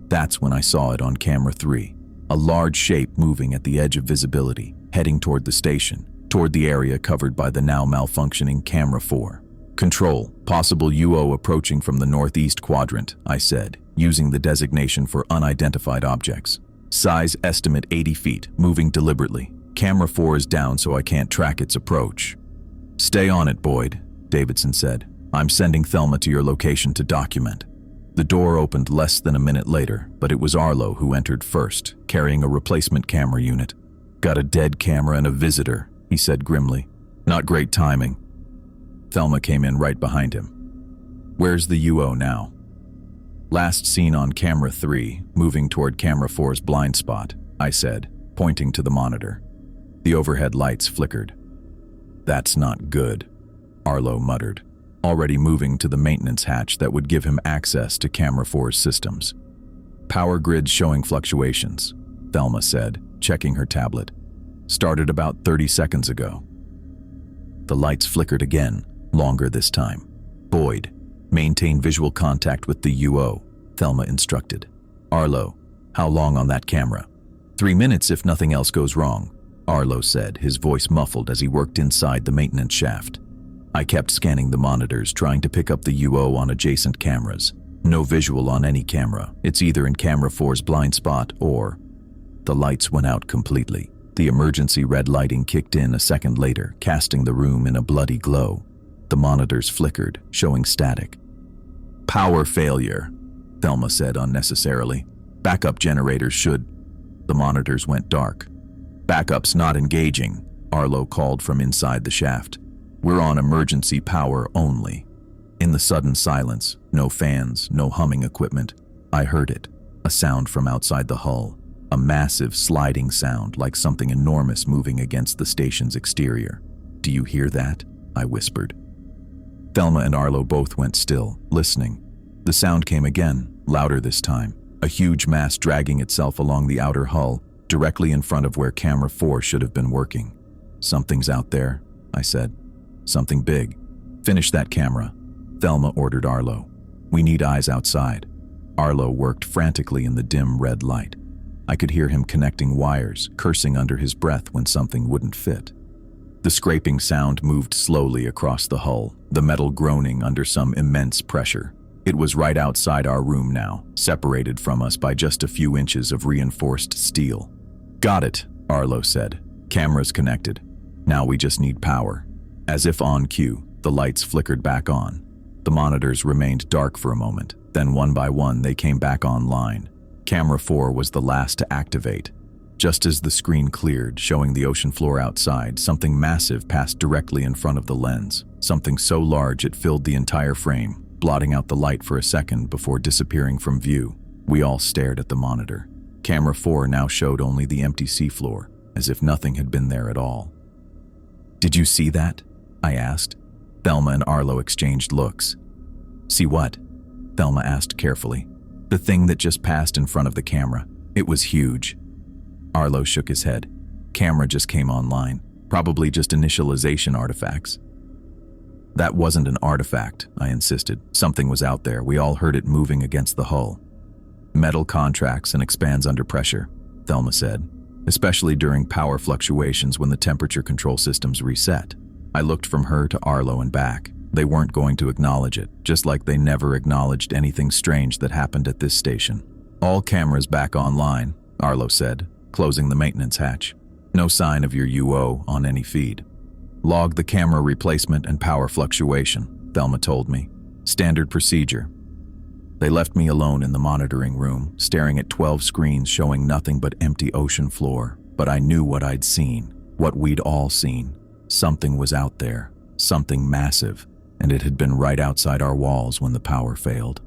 That's when I saw it on camera 3. A large shape moving at the edge of visibility, heading toward the station, toward the area covered by the now malfunctioning camera 4. "Control, possible UO approaching from the northeast quadrant," I said, using the designation for unidentified objects. "Size estimate 80 feet, moving deliberately. Camera 4 is down so I can't track its approach." "Stay on it, Boyd," Davidson said. "I'm sending Thelma to your location to document." The door opened less than a minute later, but it was Arlo who entered first, carrying a replacement camera unit. "Got a dead camera and a visitor," he said grimly. "Not great timing." Thelma came in right behind him. "Where's the UO now?" "Last seen on camera 3, moving toward camera 4's blind spot," I said, pointing to the monitor. The overhead lights flickered. "That's not good," Arlo muttered, already moving to the maintenance hatch that would give him access to camera 4's systems. "Power grid showing fluctuations," Thelma said, checking her tablet. "Started about 30 seconds ago." The lights flickered again, longer this time. "Boyd, Maintain visual contact with the UO, Thelma instructed. Arlo, how long on that camera? 3 minutes if nothing else goes wrong, Arlo said, his voice muffled as he worked inside the maintenance shaft. I kept scanning the monitors, trying to pick up the UO on adjacent cameras. No visual on any camera. It's either in camera 4's blind spot or... The lights went out completely. The emergency red lighting kicked in a second later, casting the room in a bloody glow. The monitors flickered, showing static. Power failure, Thelma said unnecessarily. Backup generators should... The monitors went dark. Backup's not engaging, Arlo called from inside the shaft. We're on emergency power only. In the sudden silence, no fans, no humming equipment, I heard it, a sound from outside the hull, a massive sliding sound like something enormous moving against the station's exterior. Do you hear that? I whispered. Thelma and Arlo both went still, listening. The sound came again, louder this time, a huge mass dragging itself along the outer hull, directly in front of where camera 4 should have been working. Something's out there, I said. Something big. Finish that camera, Thelma ordered Arlo. We need eyes outside. Arlo worked frantically in the dim red light. I could hear him connecting wires, cursing under his breath when something wouldn't fit. The scraping sound moved slowly across the hull, the metal groaning under some immense pressure. It was right outside our room now, separated from us by just a few inches of reinforced steel. Got it, Arlo said. Cameras connected. Now we just need power. As if on cue, the lights flickered back on. The monitors remained dark for a moment, then one by one they came back online. Camera 4 was the last to activate. Just as the screen cleared, showing the ocean floor outside, something massive passed directly in front of the lens, something so large it filled the entire frame, blotting out the light for a second before disappearing from view. We all stared at the monitor. Camera 4 now showed only the empty seafloor, as if nothing had been there at all. Did you see that? I asked. Thelma and Arlo exchanged looks. See what? Thelma asked carefully. The thing that just passed in front of the camera. It was huge. Arlo shook his head. Camera just came online. Probably just initialization artifacts. That wasn't an artifact, I insisted. Something was out there. We all heard it moving against the hull. Metal contracts and expands under pressure, Thelma said, especially during power fluctuations when the temperature control systems reset. I looked from her to Arlo and back. They weren't going to acknowledge it, just like they never acknowledged anything strange that happened at this station. All cameras back online, Arlo said, closing the maintenance hatch. No sign of your UO on any feed. Log the camera replacement and power fluctuation, Thelma told me. Standard procedure. They left me alone in the monitoring room, staring at 12 screens showing nothing but empty ocean floor. But I knew what I'd seen, what we'd all seen. Something was out there, something massive, and it had been right outside our walls when the power failed.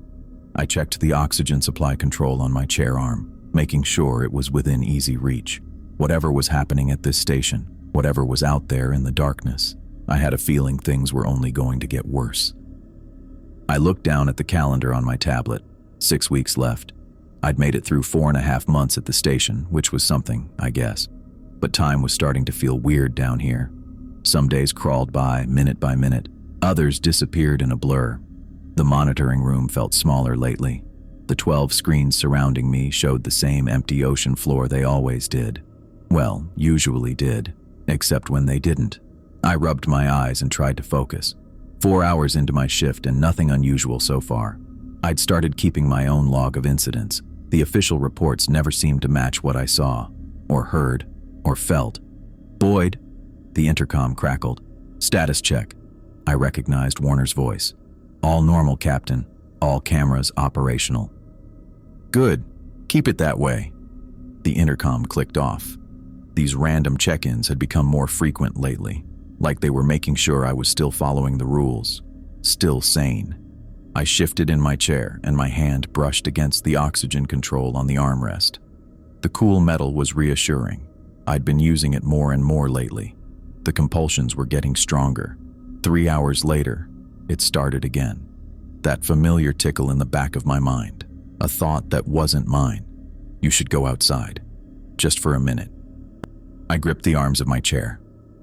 I checked the oxygen supply control on my chair arm, making sure it was within easy reach. Whatever was happening at this station, whatever was out there in the darkness, I had a feeling things were only going to get worse. I looked down at the calendar on my tablet. 6 weeks left. I'd made it through 4.5 months at the station, which was something, I guess. But time was starting to feel weird down here. Some days crawled by, minute by minute. Others disappeared in a blur. The monitoring room felt smaller lately. The 12 screens surrounding me showed the same empty ocean floor they always did. Well, usually did, except when they didn't. I rubbed my eyes and tried to focus. 4 hours into my shift and nothing unusual so far. I'd started keeping my own log of incidents. The official reports never seemed to match what I saw, or heard, or felt. Boyd, the intercom crackled. Status check. I recognized Warner's voice. All normal, Captain. All cameras operational. Good. Keep it that way. The intercom clicked off. These random check-ins had become more frequent lately, like they were making sure I was still following the rules, still sane. I shifted in my chair and my hand brushed against the oxygen control on the armrest. The cool metal was reassuring. I'd been using it more and more lately. The compulsions were getting stronger. 3 hours later, it started again. That familiar tickle in the back of my mind. A thought that wasn't mine. You should go outside. Just for a minute. I gripped the arms of my chair.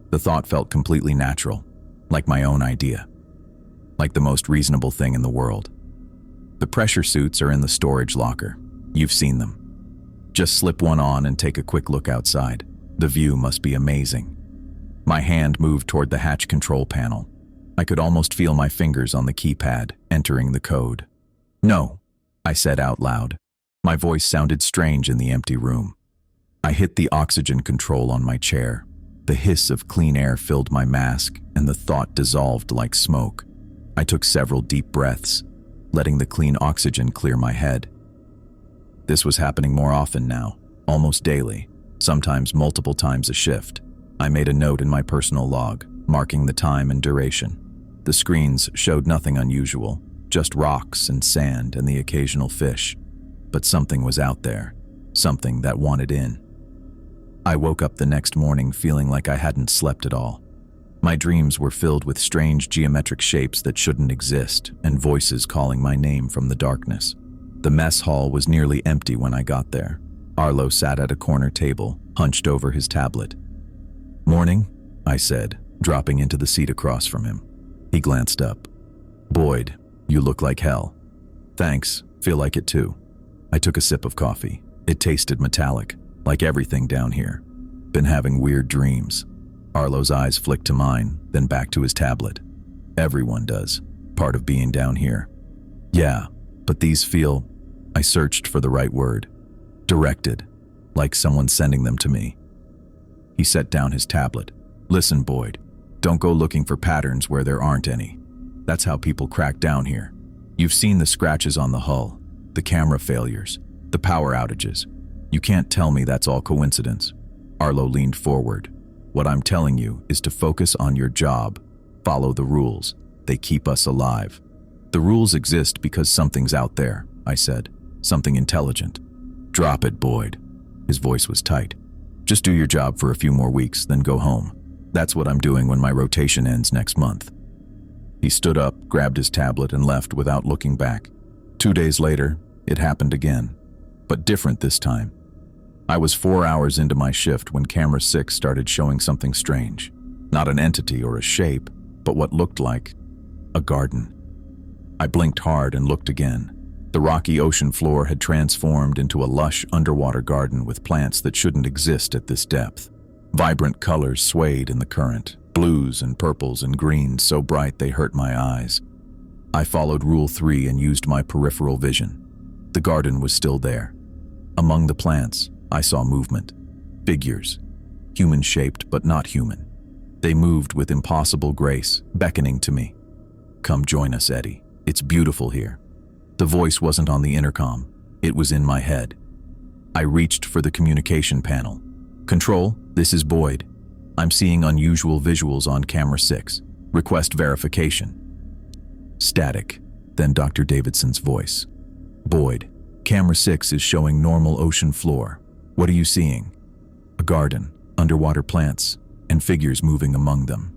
The thought felt completely natural, like my own idea. like the most reasonable thing in the world. The pressure suits are in the storage locker. You've seen them. Just slip one on and take a quick look outside. The view must be amazing. My hand moved toward the hatch control panel. I could almost feel my fingers on the keypad, entering the code. "No," I said out loud. My voice sounded strange in the empty room. I hit the oxygen control on my chair. The hiss of clean air filled my mask, and the thought dissolved like smoke. I took several deep breaths, letting the clean oxygen clear my head. This was happening more often now, almost daily, sometimes multiple times a shift. I made a note in my personal log, marking the time and duration. The screens showed nothing unusual, just rocks and sand and the occasional fish. But something was out there, something that wanted in. I woke up the next morning feeling like I hadn't slept at all. My dreams were filled with strange geometric shapes that shouldn't exist, and voices calling my name from the darkness. The mess hall was nearly empty when I got there. Arlo sat at a corner table, hunched over his tablet. "Morning," I said, dropping into the seat across from him. He glanced up. "Boyd, you look like hell." "Thanks, feel like it too." I took a sip of coffee. It tasted metallic, like everything down here. "Been having weird dreams." Arlo's eyes flicked to mine, then back to his tablet. "Everyone does. Part of being down here." "Yeah, but these feel..." I searched for the right word. "Directed, like someone sending them to me." He set down his tablet. "Listen, Boyd, don't go looking for patterns where there aren't any. That's how people crack down here. You've seen the scratches on the hull, the camera failures, the power outages. You can't tell me that's all coincidence." Arlo leaned forward. "What I'm telling you is to focus on your job. Follow the rules. They keep us alive." "The rules exist because something's out there," I said. "Something intelligent." "Drop it, Boyd." His voice was tight. "Just do your job for a few more weeks, then go home. That's what I'm doing when my rotation ends next month." He stood up, grabbed his tablet, and left without looking back. 2 days later, it happened again, but different this time. I was 4 hours into my shift when camera 6 started showing something strange. Not an entity or a shape, but what looked like a garden. I blinked hard and looked again. The rocky ocean floor had transformed into a lush underwater garden with plants that shouldn't exist at this depth. Vibrant colors swayed in the current, blues and purples and greens so bright they hurt my eyes. I followed Rule 3 and used my peripheral vision. The garden was still there. Among the plants, I saw movement. Figures. Human-shaped but not human. They moved with impossible grace, beckoning to me. "Come join us, Eddie. It's beautiful here." The voice wasn't on the intercom. It was in my head. I reached for the communication panel. "Control, this is Boyd. I'm seeing unusual visuals on camera 6. Request verification." Static, then Dr. Davidson's voice. "Boyd, camera 6 is showing normal ocean floor. What are you seeing?" "A garden, underwater plants, and figures moving among them."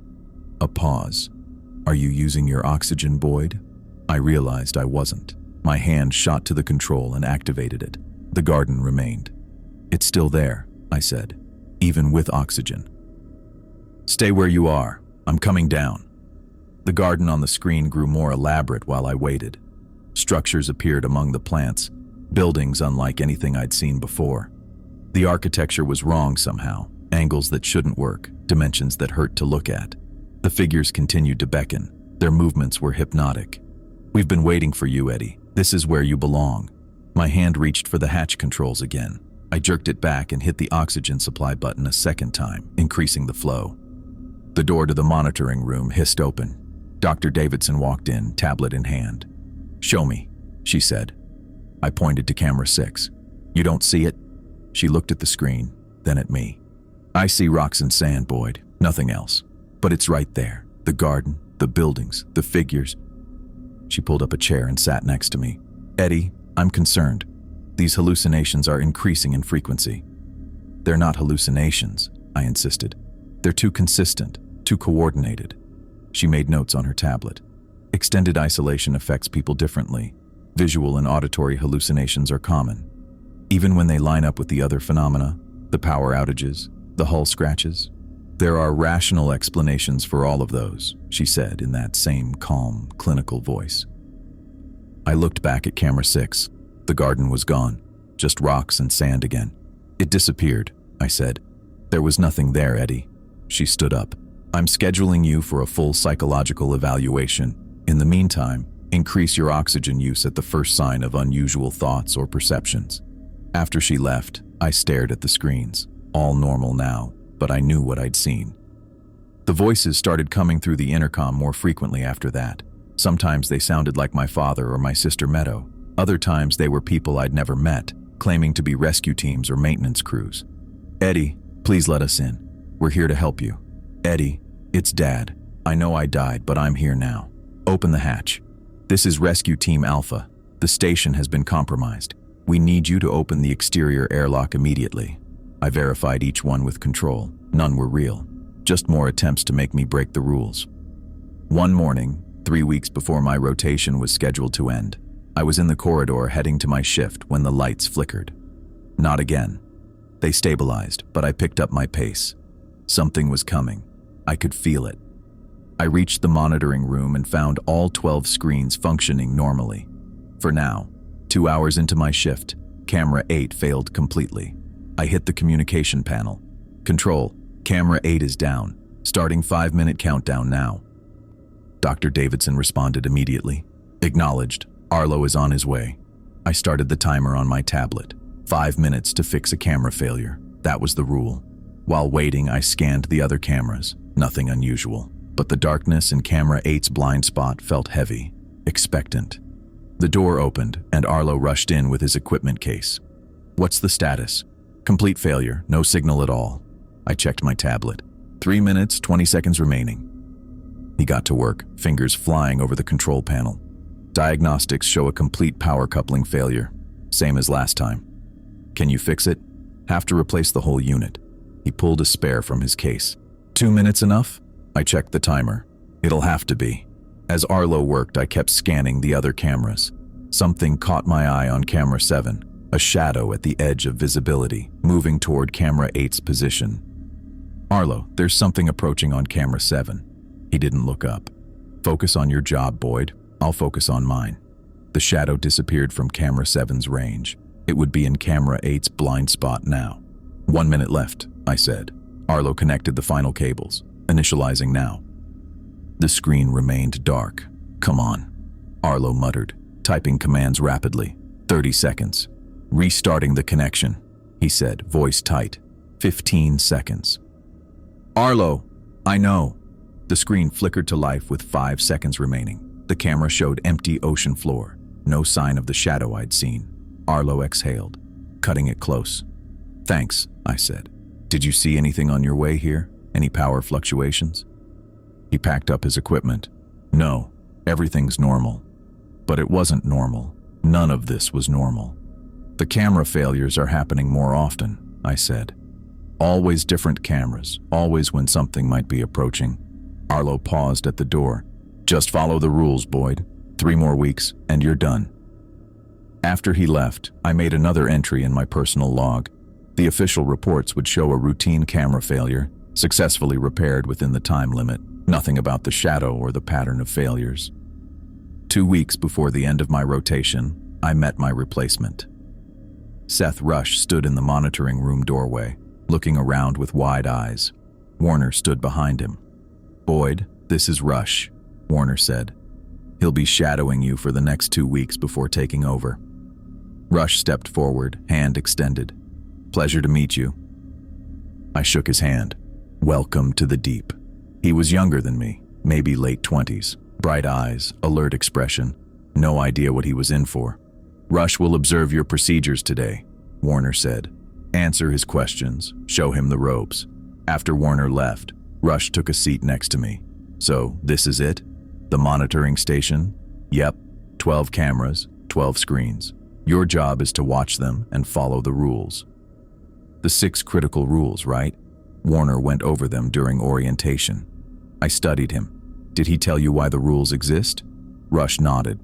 A pause. "Are you using your oxygen, Boyd?" I realized I wasn't. My hand shot to the control and activated it. The garden remained. "It's still there," I said, "even with oxygen." "Stay where you are. I'm coming down." The garden on the screen grew more elaborate while I waited. Structures appeared among the plants, buildings unlike anything I'd seen before. The architecture was wrong somehow, angles that shouldn't work, dimensions that hurt to look at. The figures continued to beckon. Their movements were hypnotic. "We've been waiting for you, Eddie. This is where you belong." My hand reached for the hatch controls again. I jerked it back and hit the oxygen supply button a second time, increasing the flow. The door to the monitoring room hissed open. Dr. Davidson walked in, tablet in hand. "Show me," she said. I pointed to camera 6. "You don't see it?" She looked at the screen, then at me. "I see rocks and sand, Boyd, nothing else. But it's right there. The garden, the buildings, the figures." She pulled up a chair and sat next to me. "Eddie, I'm concerned. These hallucinations are increasing in frequency." "They're not hallucinations," I insisted. "They're too consistent, too coordinated." She made notes on her tablet. "Extended isolation affects people differently. Visual and auditory hallucinations are common. Even when they line up with the other phenomena, the power outages, the hull scratches, There are rational explanations for all of those, she said in that same calm, clinical voice. I looked back at camera 6. The garden was gone, just rocks and sand again. It disappeared, I said. There was nothing there, Eddie. She stood up. I'm scheduling you for a full psychological evaluation. In the meantime, increase your oxygen use at the first sign of unusual thoughts or perceptions. After she left, I stared at the screens. All normal now, but I knew what I'd seen. The voices started coming through the intercom more frequently after that. Sometimes they sounded like my father or my sister Meadow. Other times they were people I'd never met, claiming to be rescue teams or maintenance crews. Eddie, please let us in. We're here to help you. Eddie, it's Dad. I know I died, but I'm here now. Open the hatch. This is Rescue Team Alpha. The station has been compromised. We need you to open the exterior airlock immediately. I verified each one with control. None were real. Just more attempts to make me break the rules. One morning, 3 weeks before my rotation was scheduled to end, I was in the corridor heading to my shift when the lights flickered. Not again. They stabilized, but I picked up my pace. Something was coming. I could feel it. I reached the monitoring room and found all 12 screens functioning normally. For now, 2 hours into my shift, camera 8 failed completely. I hit the communication panel. Control, camera 8 is down. Starting 5-minute countdown now. Dr. Davidson responded immediately. Acknowledged. Arlo is on his way. I started the timer on my tablet. 5 minutes to fix a camera failure. That was the rule. While waiting, I scanned the other cameras. Nothing unusual. But the darkness in camera 8's blind spot felt heavy, expectant. The door opened, and Arlo rushed in with his equipment case. What's the status? Complete failure, no signal at all. I checked my tablet. 3 minutes, 20 seconds remaining. He got to work, fingers flying over the control panel. Diagnostics show a complete power coupling failure, same as last time. Can you fix it? Have to replace the whole unit. He pulled a spare from his case. 2 minutes enough? I checked the timer. It'll have to be. As Arlo worked, I kept scanning the other cameras. Something caught my eye on camera 7, a shadow at the edge of visibility, moving toward camera 8's position. Arlo, there's something approaching on camera 7. He didn't look up. Focus on your job, Boyd. I'll focus on mine. The shadow disappeared from camera 7's range. It would be in camera 8's blind spot now. 1 minute left, I said. Arlo connected the final cables. Initializing now. The screen remained dark. Come on, Arlo muttered, typing commands rapidly. 30 seconds. Restarting the connection, he said, voice tight. 15 seconds. Arlo, I know. The screen flickered to life with 5 seconds remaining. The camera showed empty ocean floor. No sign of the shadow I'd seen. Arlo exhaled, cutting it close. Thanks, I said. Did you see anything on your way here? Any power fluctuations? He packed up his equipment. No, everything's normal. But it wasn't normal. None of this was normal. The camera failures are happening more often, I said. Always different cameras, always when something might be approaching. Arlo paused at the door. Just follow the rules, Boyd. 3 more weeks, and you're done. After he left, I made another entry in my personal log. The official reports would show a routine camera failure, successfully repaired within the time limit. Nothing about the shadow or the pattern of failures. 2 weeks before the end of my rotation, I met my replacement. Seth Rush stood in the monitoring room doorway, looking around with wide eyes. Warner stood behind him. Boyd, this is Rush, Warner said. He'll be shadowing you for the next 2 weeks before taking over. Rush stepped forward, hand extended. Pleasure to meet you. I shook his hand. Welcome to the deep. He was younger than me, maybe late 20s. Bright eyes, alert expression. No idea what he was in for. Rush will observe your procedures today, Warner said. Answer his questions, show him the ropes. After Warner left, Rush took a seat next to me. So, this is it? The monitoring station? Yep, 12 cameras, 12 screens. Your job is to watch them and follow the rules. The 6 critical rules, right? Warner went over them during orientation. I studied him. Did he tell you why the rules exist? Rush nodded.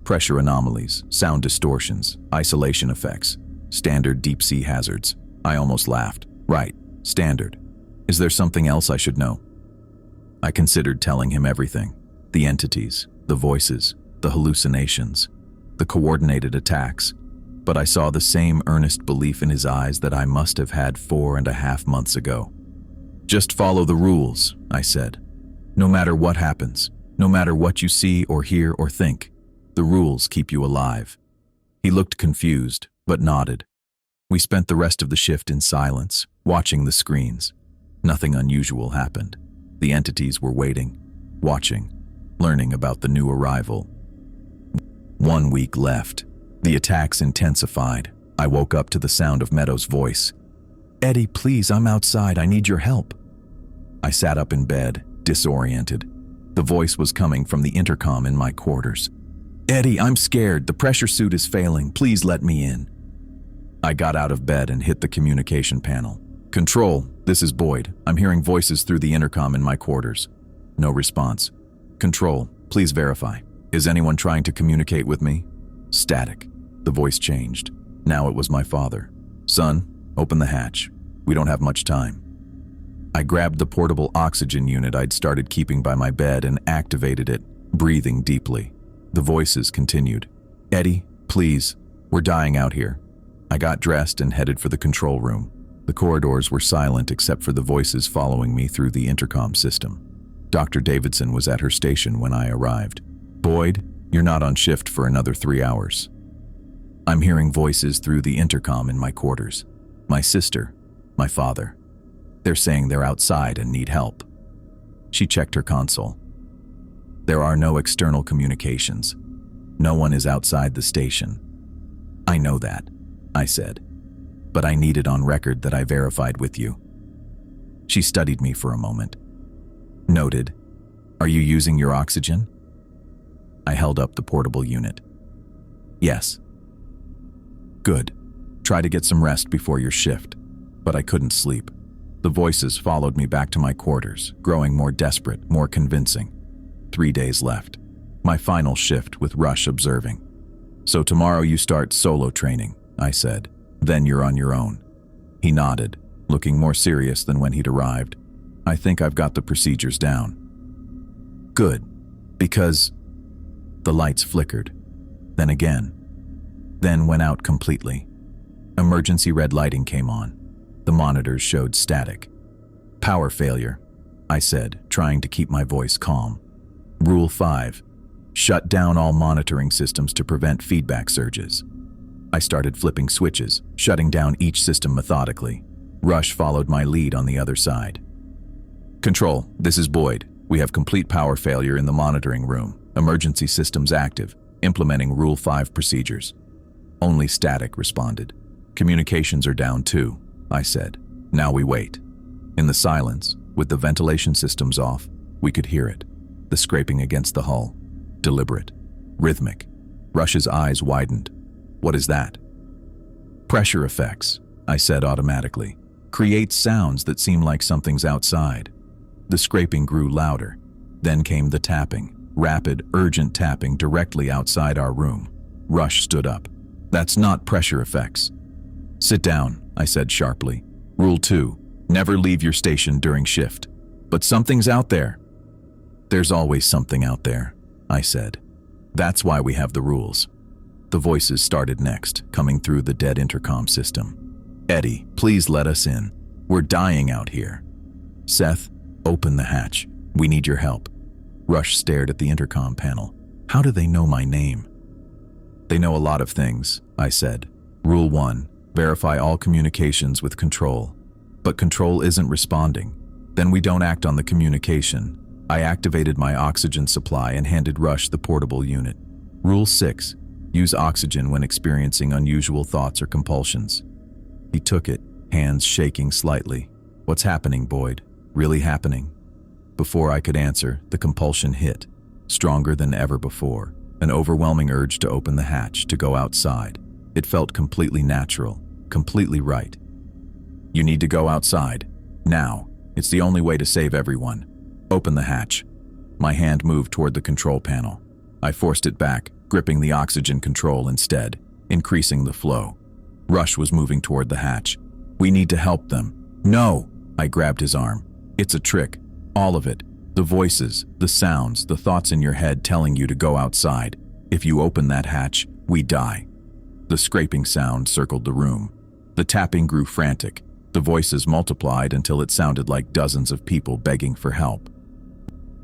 Pressure anomalies, sound distortions, isolation effects, standard deep-sea hazards. I almost laughed. Right, standard. Is there something else I should know? I considered telling him everything. The entities, the voices, the hallucinations, the coordinated attacks, but I saw the same earnest belief in his eyes that I must have had 4.5 months ago. Just follow the rules, I said. No matter what happens, no matter what you see or hear or think, the rules keep you alive. He looked confused, but nodded. We spent the rest of the shift in silence, watching the screens. Nothing unusual happened. The entities were waiting, watching, learning about the new arrival. 1 week left. The attacks intensified. I woke up to the sound of Meadow's voice. "Eddie, please, I'm outside. I need your help." I sat up in bed, disoriented. The voice was coming from the intercom in my quarters. "Eddie, I'm scared. The pressure suit is failing. Please let me in." I got out of bed and hit the communication panel. "Control, this is Boyd. I'm hearing voices through the intercom in my quarters." No response. "Control, please verify. Is anyone trying to communicate with me?" Static. The voice changed. Now it was my father. "Son, open the hatch. We don't have much time." I grabbed the portable oxygen unit I'd started keeping by my bed and activated it, breathing deeply. The voices continued. "Eddie, please, we're dying out here." I got dressed and headed for the control room. The corridors were silent except for the voices following me through the intercom system. Dr. Davidson was at her station when I arrived. "Boyd, you're not on shift for another 3 hours." I'm hearing voices through the intercom in my quarters. My sister, my father. They're saying they're outside and need help. She checked her console. There are no external communications. No one is outside the station. "I know that," I said, "but I need it on record that I verified with you." She studied me for a moment. "Noted. Are you using your oxygen?" I held up the portable unit. "Yes." "Good. Try to get some rest before your shift." But I couldn't sleep. The voices followed me back to my quarters, growing more desperate, more convincing. 3 days left. My final shift with Rush observing. "So tomorrow you start solo training," I said. "Then you're on your own." He nodded, looking more serious than when he'd arrived. "I think I've got the procedures down." "Good, because..." The lights flickered, then again, then went out completely. Emergency red lighting came on. The monitors showed static. "Power failure," I said, trying to keep my voice calm. "Rule 5. Shut down all monitoring systems to prevent feedback surges." I started flipping switches, shutting down each system methodically. Rush followed my lead on the other side. "Control, this is Boyd. We have complete power failure in the monitoring room. Emergency systems active. Implementing Rule 5 procedures." Only static responded. "Communications are down too," I said. "Now we wait." In the silence, with the ventilation systems off, we could hear it. The scraping against the hull. Deliberate. Rhythmic. Rush's eyes widened. "What is that?" "Pressure effects," I said automatically. "Create sounds that seem like something's outside." The scraping grew louder. Then came the tapping. Rapid, urgent tapping directly outside our room. Rush stood up. "That's not pressure effects." "Sit down," I said sharply. "Rule 2. Never leave your station during shift." "But something's out there." "There's always something out there," I said. "That's why we have the rules." The voices started next, coming through the dead intercom system. "Eddie, please let us in. We're dying out here." "Seth, open the hatch. We need your help." Rush stared at the intercom panel. "How do they know my name?" "They know a lot of things," I said. "Rule 1. Verify all communications with Control. But Control isn't responding. Then we don't act on the communication." I activated my oxygen supply and handed Rush the portable unit. Rule 6. Use oxygen when experiencing unusual thoughts or compulsions. He took it, hands shaking slightly. "What's happening, Boyd? Really happening?" Before I could answer, the compulsion hit, stronger than ever before, an overwhelming urge to open the hatch, to go outside. It felt completely natural, completely right. "You need to go outside. Now. It's the only way to save everyone. Open the hatch." My hand moved toward the control panel. I forced it back, gripping the oxygen control instead, increasing the flow. Rush was moving toward the hatch. "We need to help them." "No!" I grabbed his arm. It's a trick. All of it. The voices, the sounds, the thoughts in your head telling you to go outside. If you open that hatch, we die. The scraping sound circled the room. The tapping grew frantic. The voices multiplied until it sounded like dozens of people begging for help.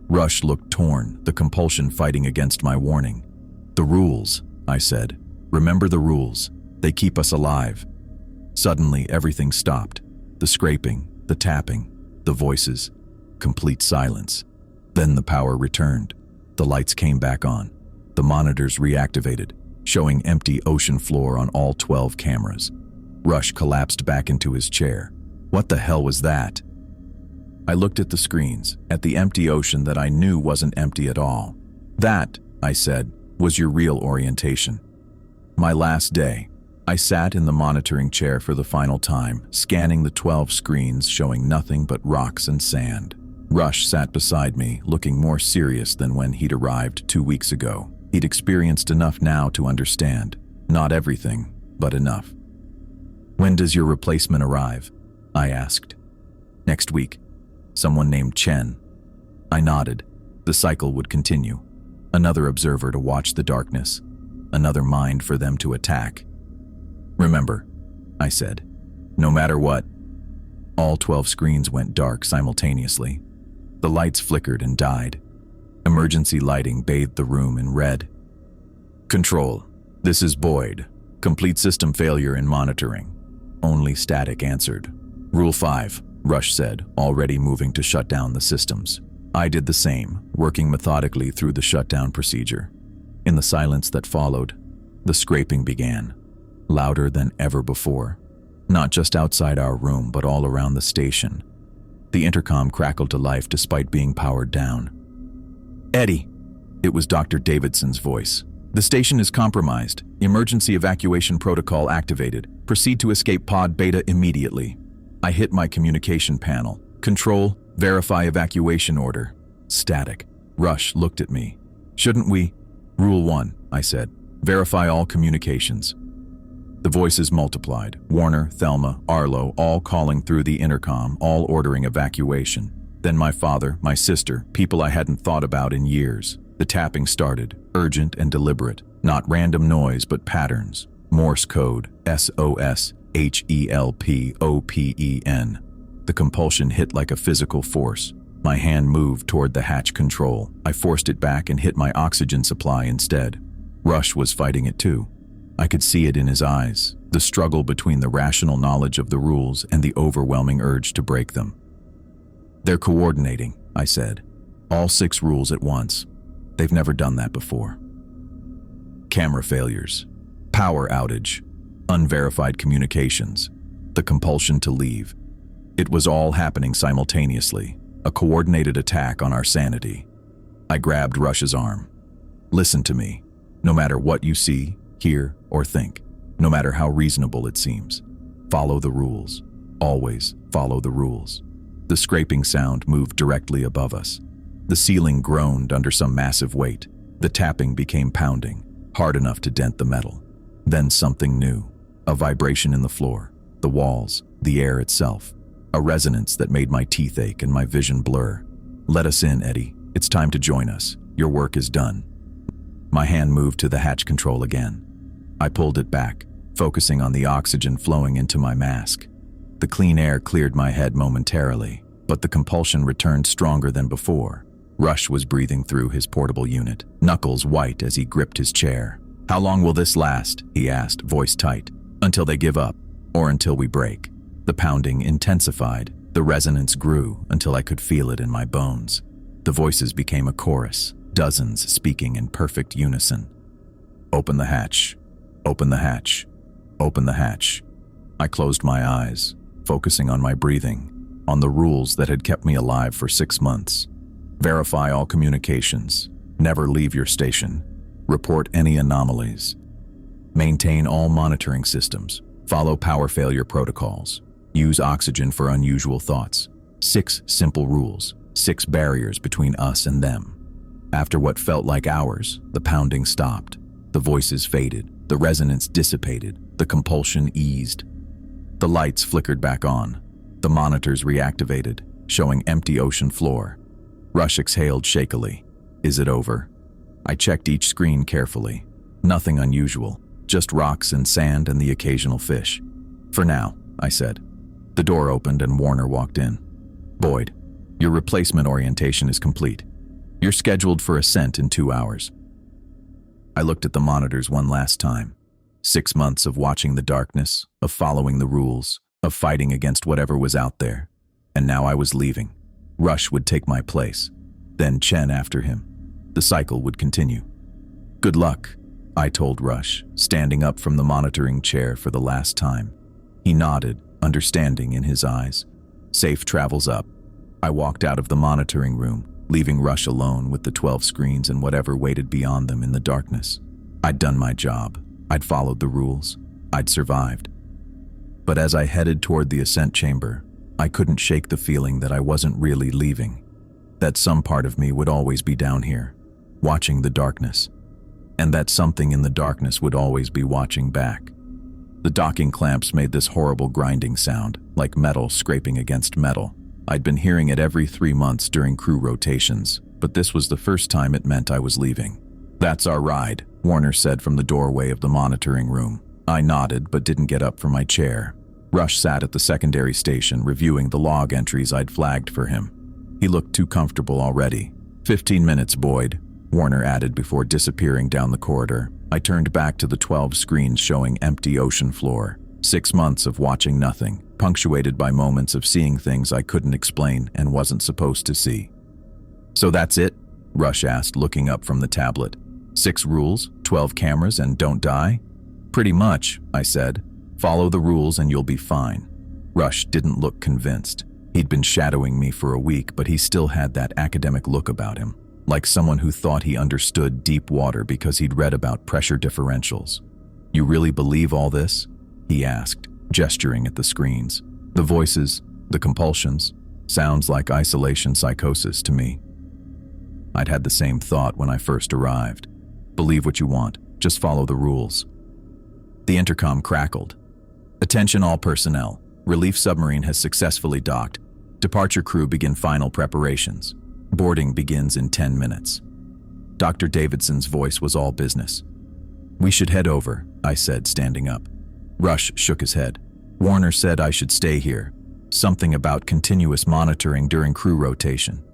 Rush looked torn, the compulsion fighting against my warning. "The rules," I said. "Remember the rules. They keep us alive." Suddenly, everything stopped. The scraping, the tapping, the voices. Complete silence. Then the power returned. The lights came back on. The monitors reactivated, showing empty ocean floor on all 12 cameras. Rush collapsed back into his chair. What the hell was that? I looked at the screens, at the empty ocean that I knew wasn't empty at all. "That," I said, "was your real orientation." My last day. I sat in the monitoring chair for the final time, scanning the 12 screens showing nothing but rocks and sand. Rush sat beside me, looking more serious than when he'd arrived 2 weeks ago. He'd experienced enough now to understand. Not everything, but enough. "When does your replacement arrive?" I asked. "Next week. Someone named Chen." I nodded. The cycle would continue. Another observer to watch the darkness. Another mind for them to attack. "Remember," I said, "no matter what." All 12 screens went dark simultaneously. The lights flickered and died. Emergency lighting bathed the room in red. "Control, this is Boyd. Complete system failure in monitoring." Only static answered. "Rule 5, Rush said, already moving to shut down the systems. I did the same, working methodically through the shutdown procedure. In the silence that followed, the scraping began, louder than ever before. Not just outside our room, but all around the station. The intercom crackled to life despite being powered down. "Eddie," it was Dr. Davidson's voice. "The station is compromised. Emergency evacuation protocol activated. Proceed to escape pod beta immediately." I hit my communication panel. "Control, verify evacuation order." Static. Rush looked at me. "Shouldn't we?" "Rule 1, I said. "Verify all communications." The voices multiplied. Warner, Thelma, Arlo, all calling through the intercom, all ordering evacuation. Then my father, my sister, people I hadn't thought about in years. The tapping started, urgent and deliberate. Not random noise, but patterns. Morse code, SOS, HELPOPEN. The compulsion hit like a physical force. My hand moved toward the hatch control. I forced it back and hit my oxygen supply instead. Rush was fighting it too. I could see it in his eyes, the struggle between the rational knowledge of the rules and the overwhelming urge to break them. "They're coordinating," I said. "All 6 rules at once. They've never done that before." Camera failures, power outage, unverified communications, the compulsion to leave. It was all happening simultaneously, a coordinated attack on our sanity. I grabbed Rush's arm. "Listen to me. No matter what you see, hear, or think, no matter how reasonable it seems, follow the rules. Always follow the rules." The scraping sound moved directly above us. The ceiling groaned under some massive weight. The tapping became pounding, hard enough to dent the metal. Then something new, a vibration in the floor, the walls, the air itself, a resonance that made my teeth ache and my vision blur. "Let us in, Eddie. It's time to join us. Your work is done." My hand moved to the hatch control again. I pulled it back, focusing on the oxygen flowing into my mask. The clean air cleared my head momentarily, but the compulsion returned stronger than before. Rush was breathing through his portable unit, knuckles white as he gripped his chair. "How long will this last?" he asked, voice tight. "Until they give up, or until we break." The pounding intensified. The resonance grew until I could feel it in my bones. The voices became a chorus, dozens speaking in perfect unison. "Open the hatch. Open the hatch. Open the hatch." I closed my eyes, focusing on my breathing, on the rules that had kept me alive for 6 months. Verify all communications. Never leave your station. Report any anomalies. Maintain all monitoring systems. Follow power failure protocols. Use oxygen for unusual thoughts. 6 simple rules, 6 barriers between us and them. After what felt like hours, the pounding stopped. The voices faded. The resonance dissipated. The compulsion eased. The lights flickered back on. The monitors reactivated, showing empty ocean floor. Rush exhaled shakily. Is it over? I checked each screen carefully. Nothing unusual, just rocks and sand and the occasional fish. For now, I said. The door opened and Warner walked in. Boyd, your replacement orientation is complete. You're scheduled for ascent in 2 hours. I looked at the monitors one last time. 6 months of watching the darkness, of following the rules, of fighting against whatever was out there. And now I was leaving. Rush would take my place. Then Chen after him. The cycle would continue. Good luck, I told Rush, standing up from the monitoring chair for the last time. He nodded, understanding in his eyes. Safe travels up. I walked out of the monitoring room, leaving Rush alone with the 12 screens and whatever waited beyond them in the darkness. I'd done my job. I'd followed the rules. I'd survived. But as I headed toward the ascent chamber, I couldn't shake the feeling that I wasn't really leaving. That some part of me would always be down here, watching the darkness. And that something in the darkness would always be watching back. The docking clamps made this horrible grinding sound, like metal scraping against metal. I'd been hearing it every 3 months during crew rotations, but this was the first time it meant I was leaving. That's our ride, Warner said from the doorway of the monitoring room. I nodded but didn't get up from my chair. Rush sat at the secondary station reviewing the log entries I'd flagged for him. He looked too comfortable already. 15 minutes, Boyd, Warner added before disappearing down the corridor. I turned back to the 12 screens showing empty ocean floor. 6 months of watching nothing, punctuated by moments of seeing things I couldn't explain and wasn't supposed to see. So that's it? Rush asked, looking up from the tablet. 6 rules, 12 cameras, and don't die? Pretty much, I said. Follow the rules and you'll be fine. Rush didn't look convinced. He'd been shadowing me for a week, but he still had that academic look about him, like someone who thought he understood deep water because he'd read about pressure differentials. You really believe all this? He asked, gesturing at the screens. The voices, the compulsions, sounds like isolation psychosis to me. I'd had the same thought when I first arrived. Believe what you want, just follow the rules. The intercom crackled. Attention all personnel. Relief submarine has successfully docked. Departure crew begin final preparations. Boarding begins in 10 minutes. Dr. Davidson's voice was all business. We should head over, I said, standing up. Rush shook his head. Warner said I should stay here. Something about continuous monitoring during crew rotation.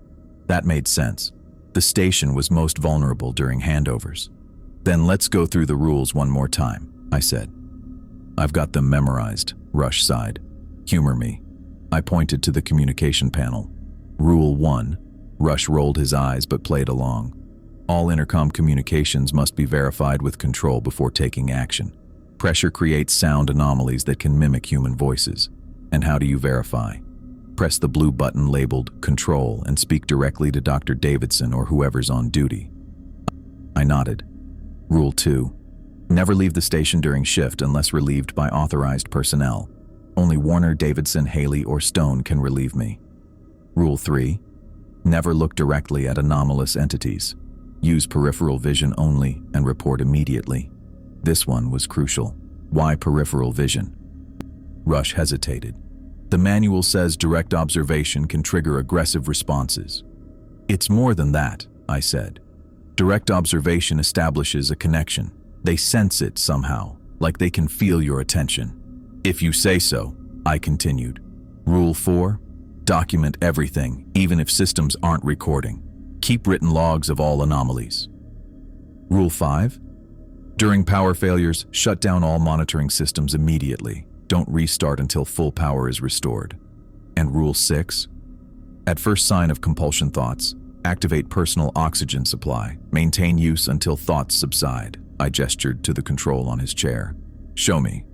That made sense. The station was most vulnerable during handovers. Then let's go through the rules one more time, I said. I've got them memorized, Rush sighed. Humor me. I pointed to the communication panel. Rule 1. Rush rolled his eyes but played along. All intercom communications must be verified with control before taking action. Pressure creates sound anomalies that can mimic human voices. And how do you verify? Press the blue button labeled Control and speak directly to Dr. Davidson or whoever's on duty. I nodded. Rule 2. Never leave the station during shift unless relieved by authorized personnel. Only Warner, Davidson, Haley, or Stone can relieve me. Rule 3. Never look directly at anomalous entities. Use peripheral vision only and report immediately. This one was crucial. Why peripheral vision? Rush hesitated. The manual says direct observation can trigger aggressive responses. It's more than that, I said. Direct observation establishes a connection. They sense it somehow, like they can feel your attention. If you say so, I continued. Rule 4. Document everything, even if systems aren't recording. Keep written logs of all anomalies. Rule 5. During power failures, shut down all monitoring systems immediately. Don't restart until full power is restored. And Rule 6. At first sign of compulsion thoughts, activate personal oxygen supply. Maintain use until thoughts subside. I gestured to the control on his chair. Show me.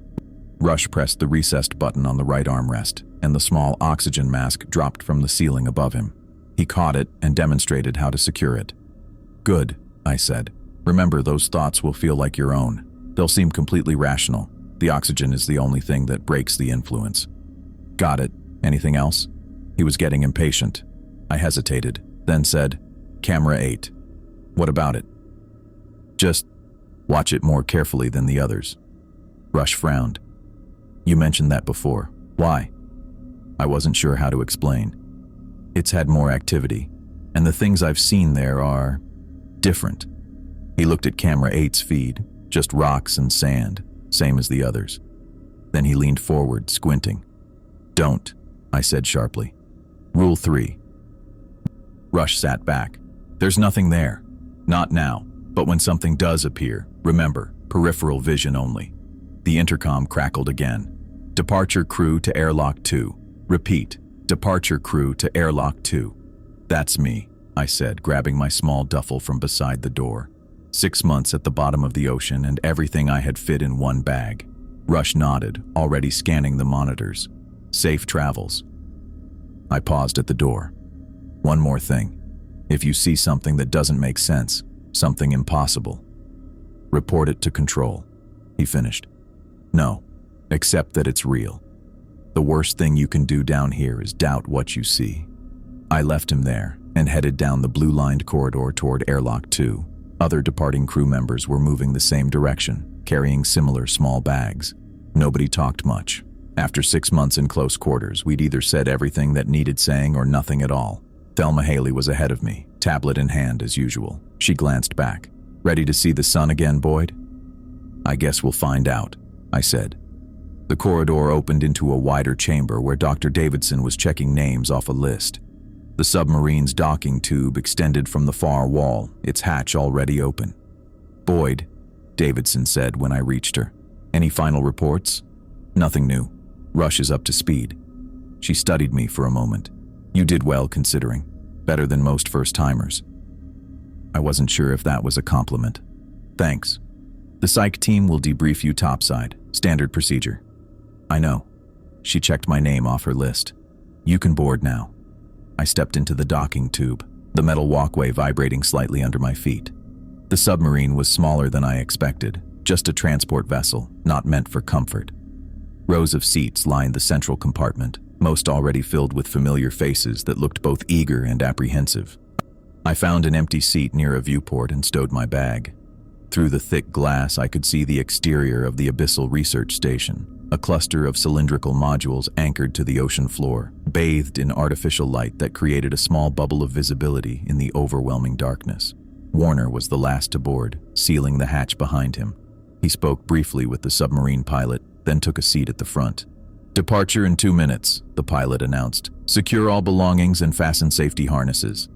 Rush pressed the recessed button on the right armrest, and the small oxygen mask dropped from the ceiling above him. He caught it and demonstrated how to secure it. Good, I said. Remember, those thoughts will feel like your own. They'll seem completely rational. The oxygen is the only thing that breaks the influence. Got it. Anything else? He was getting impatient. I hesitated, then said, Camera 8. What about it? Just watch it more carefully than the others. Rush frowned. You mentioned that before. Why? I wasn't sure how to explain. It's had more activity, and the things I've seen there are different. He looked at camera 8's feed, just rocks and sand, same as the others. Then he leaned forward, squinting. "Don't," I said sharply. "Rule 3. Rush sat back. "There's nothing there. Not now, but when something does appear, remember, peripheral vision only." The intercom crackled again. "Departure crew to airlock 2. Repeat, departure crew to airlock 2. "That's me," I said, grabbing my small duffel from beside the door. 6 months at the bottom of the ocean and everything I had fit in one bag. Rush nodded, already scanning the monitors. "Safe travels." I paused at the door. "One more thing. If you see something that doesn't make sense, something impossible, report it to control," he finished. "No, accept that it's real. The worst thing you can do down here is doubt what you see." I left him there and headed down the blue-lined corridor toward airlock 2. Other departing crew members were moving the same direction, carrying similar small bags. Nobody talked much. After 6 months in close quarters, we'd either said everything that needed saying or nothing at all. Thelma Haley was ahead of me, tablet in hand as usual. She glanced back. "Ready to see the sun again, Boyd?" "I guess we'll find out," I said. The corridor opened into a wider chamber where Dr. Davidson was checking names off a list. The submarine's docking tube extended from the far wall, its hatch already open. "Boyd," Davidson said when I reached her. "Any final reports?" "Nothing new. Rush is up to speed." She studied me for a moment. "You did well considering. Better than most first-timers." I wasn't sure if that was a compliment. "Thanks. The psych team will debrief you topside. Standard procedure." "I know." She checked my name off her list. "You can board now." I stepped into the docking tube, the metal walkway vibrating slightly under my feet. The submarine was smaller than I expected, just a transport vessel, not meant for comfort. Rows of seats lined the central compartment, most already filled with familiar faces that looked both eager and apprehensive. I found an empty seat near a viewport and stowed my bag. Through the thick glass, I could see the exterior of the Abyssal Research Station, a cluster of cylindrical modules anchored to the ocean floor, bathed in artificial light that created a small bubble of visibility in the overwhelming darkness. Warner was the last to board, sealing the hatch behind him. He spoke briefly with the submarine pilot, then took a seat at the front. "Departure in 2 minutes," the pilot announced. "Secure all belongings and fasten safety harnesses."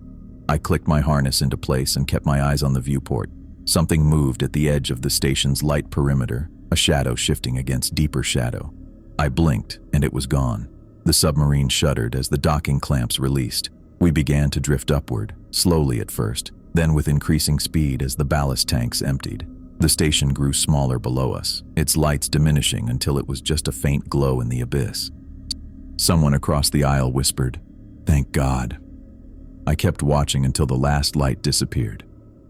I clicked my harness into place and kept my eyes on the viewport. Something moved at the edge of the station's light perimeter, a shadow shifting against deeper shadow. I blinked, and it was gone. The submarine shuddered as the docking clamps released. We began to drift upward, slowly at first, then with increasing speed as the ballast tanks emptied. The station grew smaller below us, its lights diminishing until it was just a faint glow in the abyss. Someone across the aisle whispered, "Thank God." I kept watching until the last light disappeared.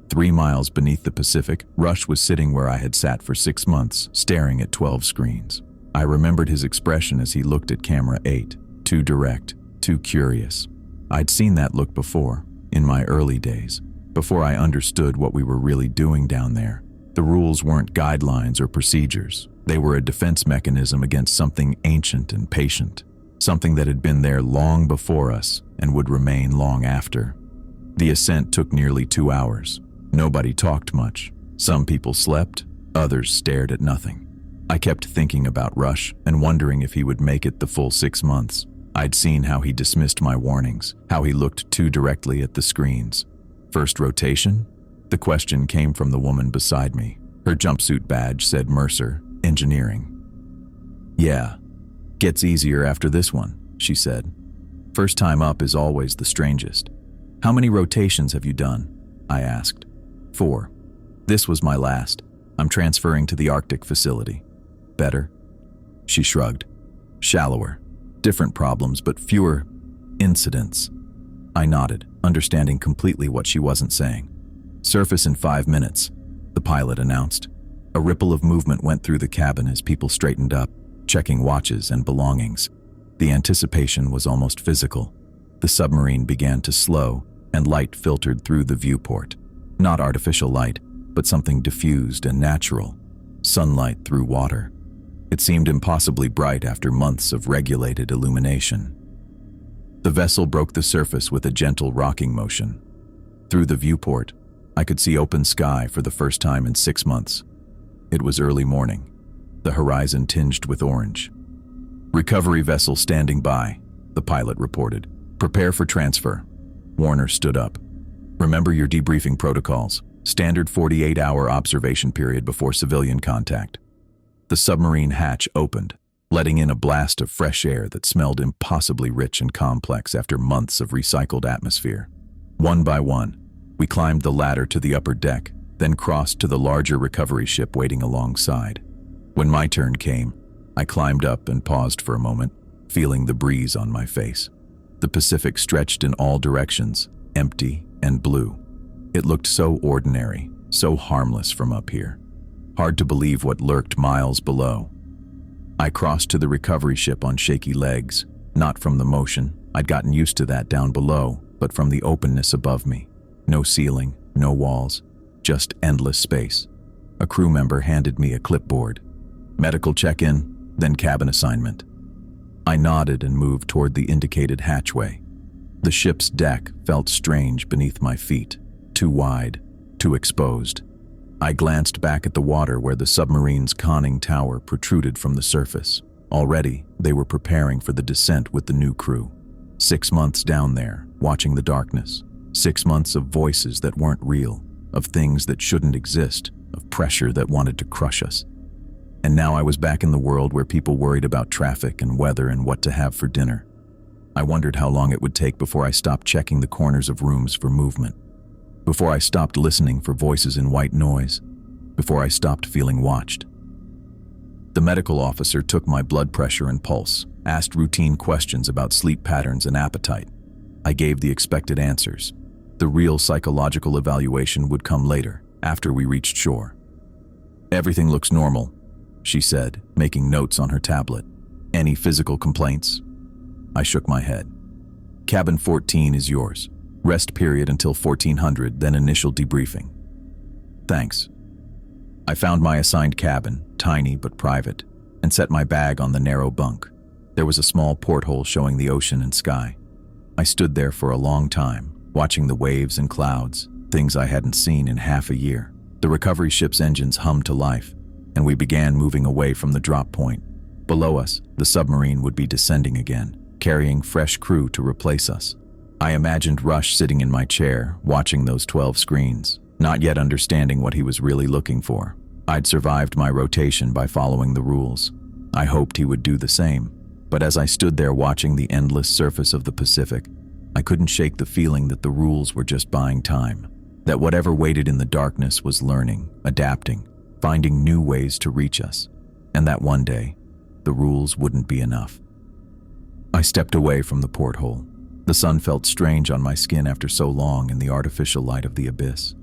3 miles beneath the Pacific, Rush was sitting where I had sat for 6 months, staring at 12 screens. I remembered his expression as he looked at camera 8, too direct, too curious. I'd seen that look before, in my early days, before I understood what we were really doing down there. The rules weren't guidelines or procedures. They were a defense mechanism against something ancient and patient, something that had been there long before us and would remain long after. The ascent took nearly 2 hours. Nobody talked much. Some people slept, others stared at nothing. I kept thinking about Rush and wondering if he would make it the full 6 months. I'd seen how he dismissed my warnings, how he looked too directly at the screens. First rotation? The question came from the woman beside me. Her jumpsuit badge said Mercer, Engineering. "Yeah, gets easier after this one," she said. "First time up is always the strangest." "How many rotations have you done?" I asked. 4. This was my last. I'm transferring to the Arctic facility. Better? She shrugged. Shallower. Different problems, but fewer incidents. I nodded, understanding completely what she wasn't saying. "Surface in 5 minutes," the pilot announced. A ripple of movement went through the cabin as people straightened up, checking watches and belongings. The anticipation was almost physical. The submarine began to slow, and light filtered through the viewport. Not artificial light, but something diffused and natural. Sunlight through water. It seemed impossibly bright after months of regulated illumination. The vessel broke the surface with a gentle rocking motion. Through the viewport, I could see open sky for the first time in 6 months. It was early morning, the horizon tinged with orange. "Recovery vessel standing by," the pilot reported. "Prepare for transfer." Warner stood up. "Remember your debriefing protocols. Standard 48-hour observation period before civilian contact." The submarine hatch opened, letting in a blast of fresh air that smelled impossibly rich and complex after months of recycled atmosphere. One by one, we climbed the ladder to the upper deck, then crossed to the larger recovery ship waiting alongside. When my turn came, I climbed up and paused for a moment, feeling the breeze on my face. The Pacific stretched in all directions, empty and blue. It looked so ordinary, so harmless from up here. Hard to believe what lurked miles below. I crossed to the recovery ship on shaky legs, not from the motion. I'd gotten used to that down below, but from the openness above me. No ceiling, no walls, just endless space. A crew member handed me a clipboard. Medical check-in, then cabin assignment. I nodded and moved toward the indicated hatchway. The ship's deck felt strange beneath my feet, too wide, too exposed. I glanced back at the water where the submarine's conning tower protruded from the surface. Already, they were preparing for the descent with the new crew. 6 months down there, watching the darkness. 6 months of voices that weren't real, of things that shouldn't exist, of pressure that wanted to crush us. And now I was back in the world where people worried about traffic and weather and what to have for dinner. I wondered how long it would take before I stopped checking the corners of rooms for movement, before I stopped listening for voices in white noise, before I stopped feeling watched. The medical officer took my blood pressure and pulse, asked routine questions about sleep patterns and appetite. I gave the expected answers. The real psychological evaluation would come later, after we reached shore. "Everything looks normal," she said, making notes on her tablet. "Any physical complaints?" I shook my head. "Cabin 14 is yours. Rest period until 1400, then initial debriefing." "Thanks." I found my assigned cabin, tiny but private, and set my bag on the narrow bunk. There was a small porthole showing the ocean and sky. I stood there for a long time, watching the waves and clouds, things I hadn't seen in half a year. The recovery ship's engines hummed to life, and we began moving away from the drop point. Below us, the submarine would be descending again, carrying fresh crew to replace us. I imagined Rush sitting in my chair, watching those 12 screens, not yet understanding what he was really looking for. I'd survived my rotation by following the rules. I hoped he would do the same. But as I stood there watching the endless surface of the Pacific, I couldn't shake the feeling that the rules were just buying time, that whatever waited in the darkness was learning, adapting, finding new ways to reach us, and that one day, the rules wouldn't be enough. I stepped away from the porthole. The sun felt strange on my skin after so long in the artificial light of the abyss.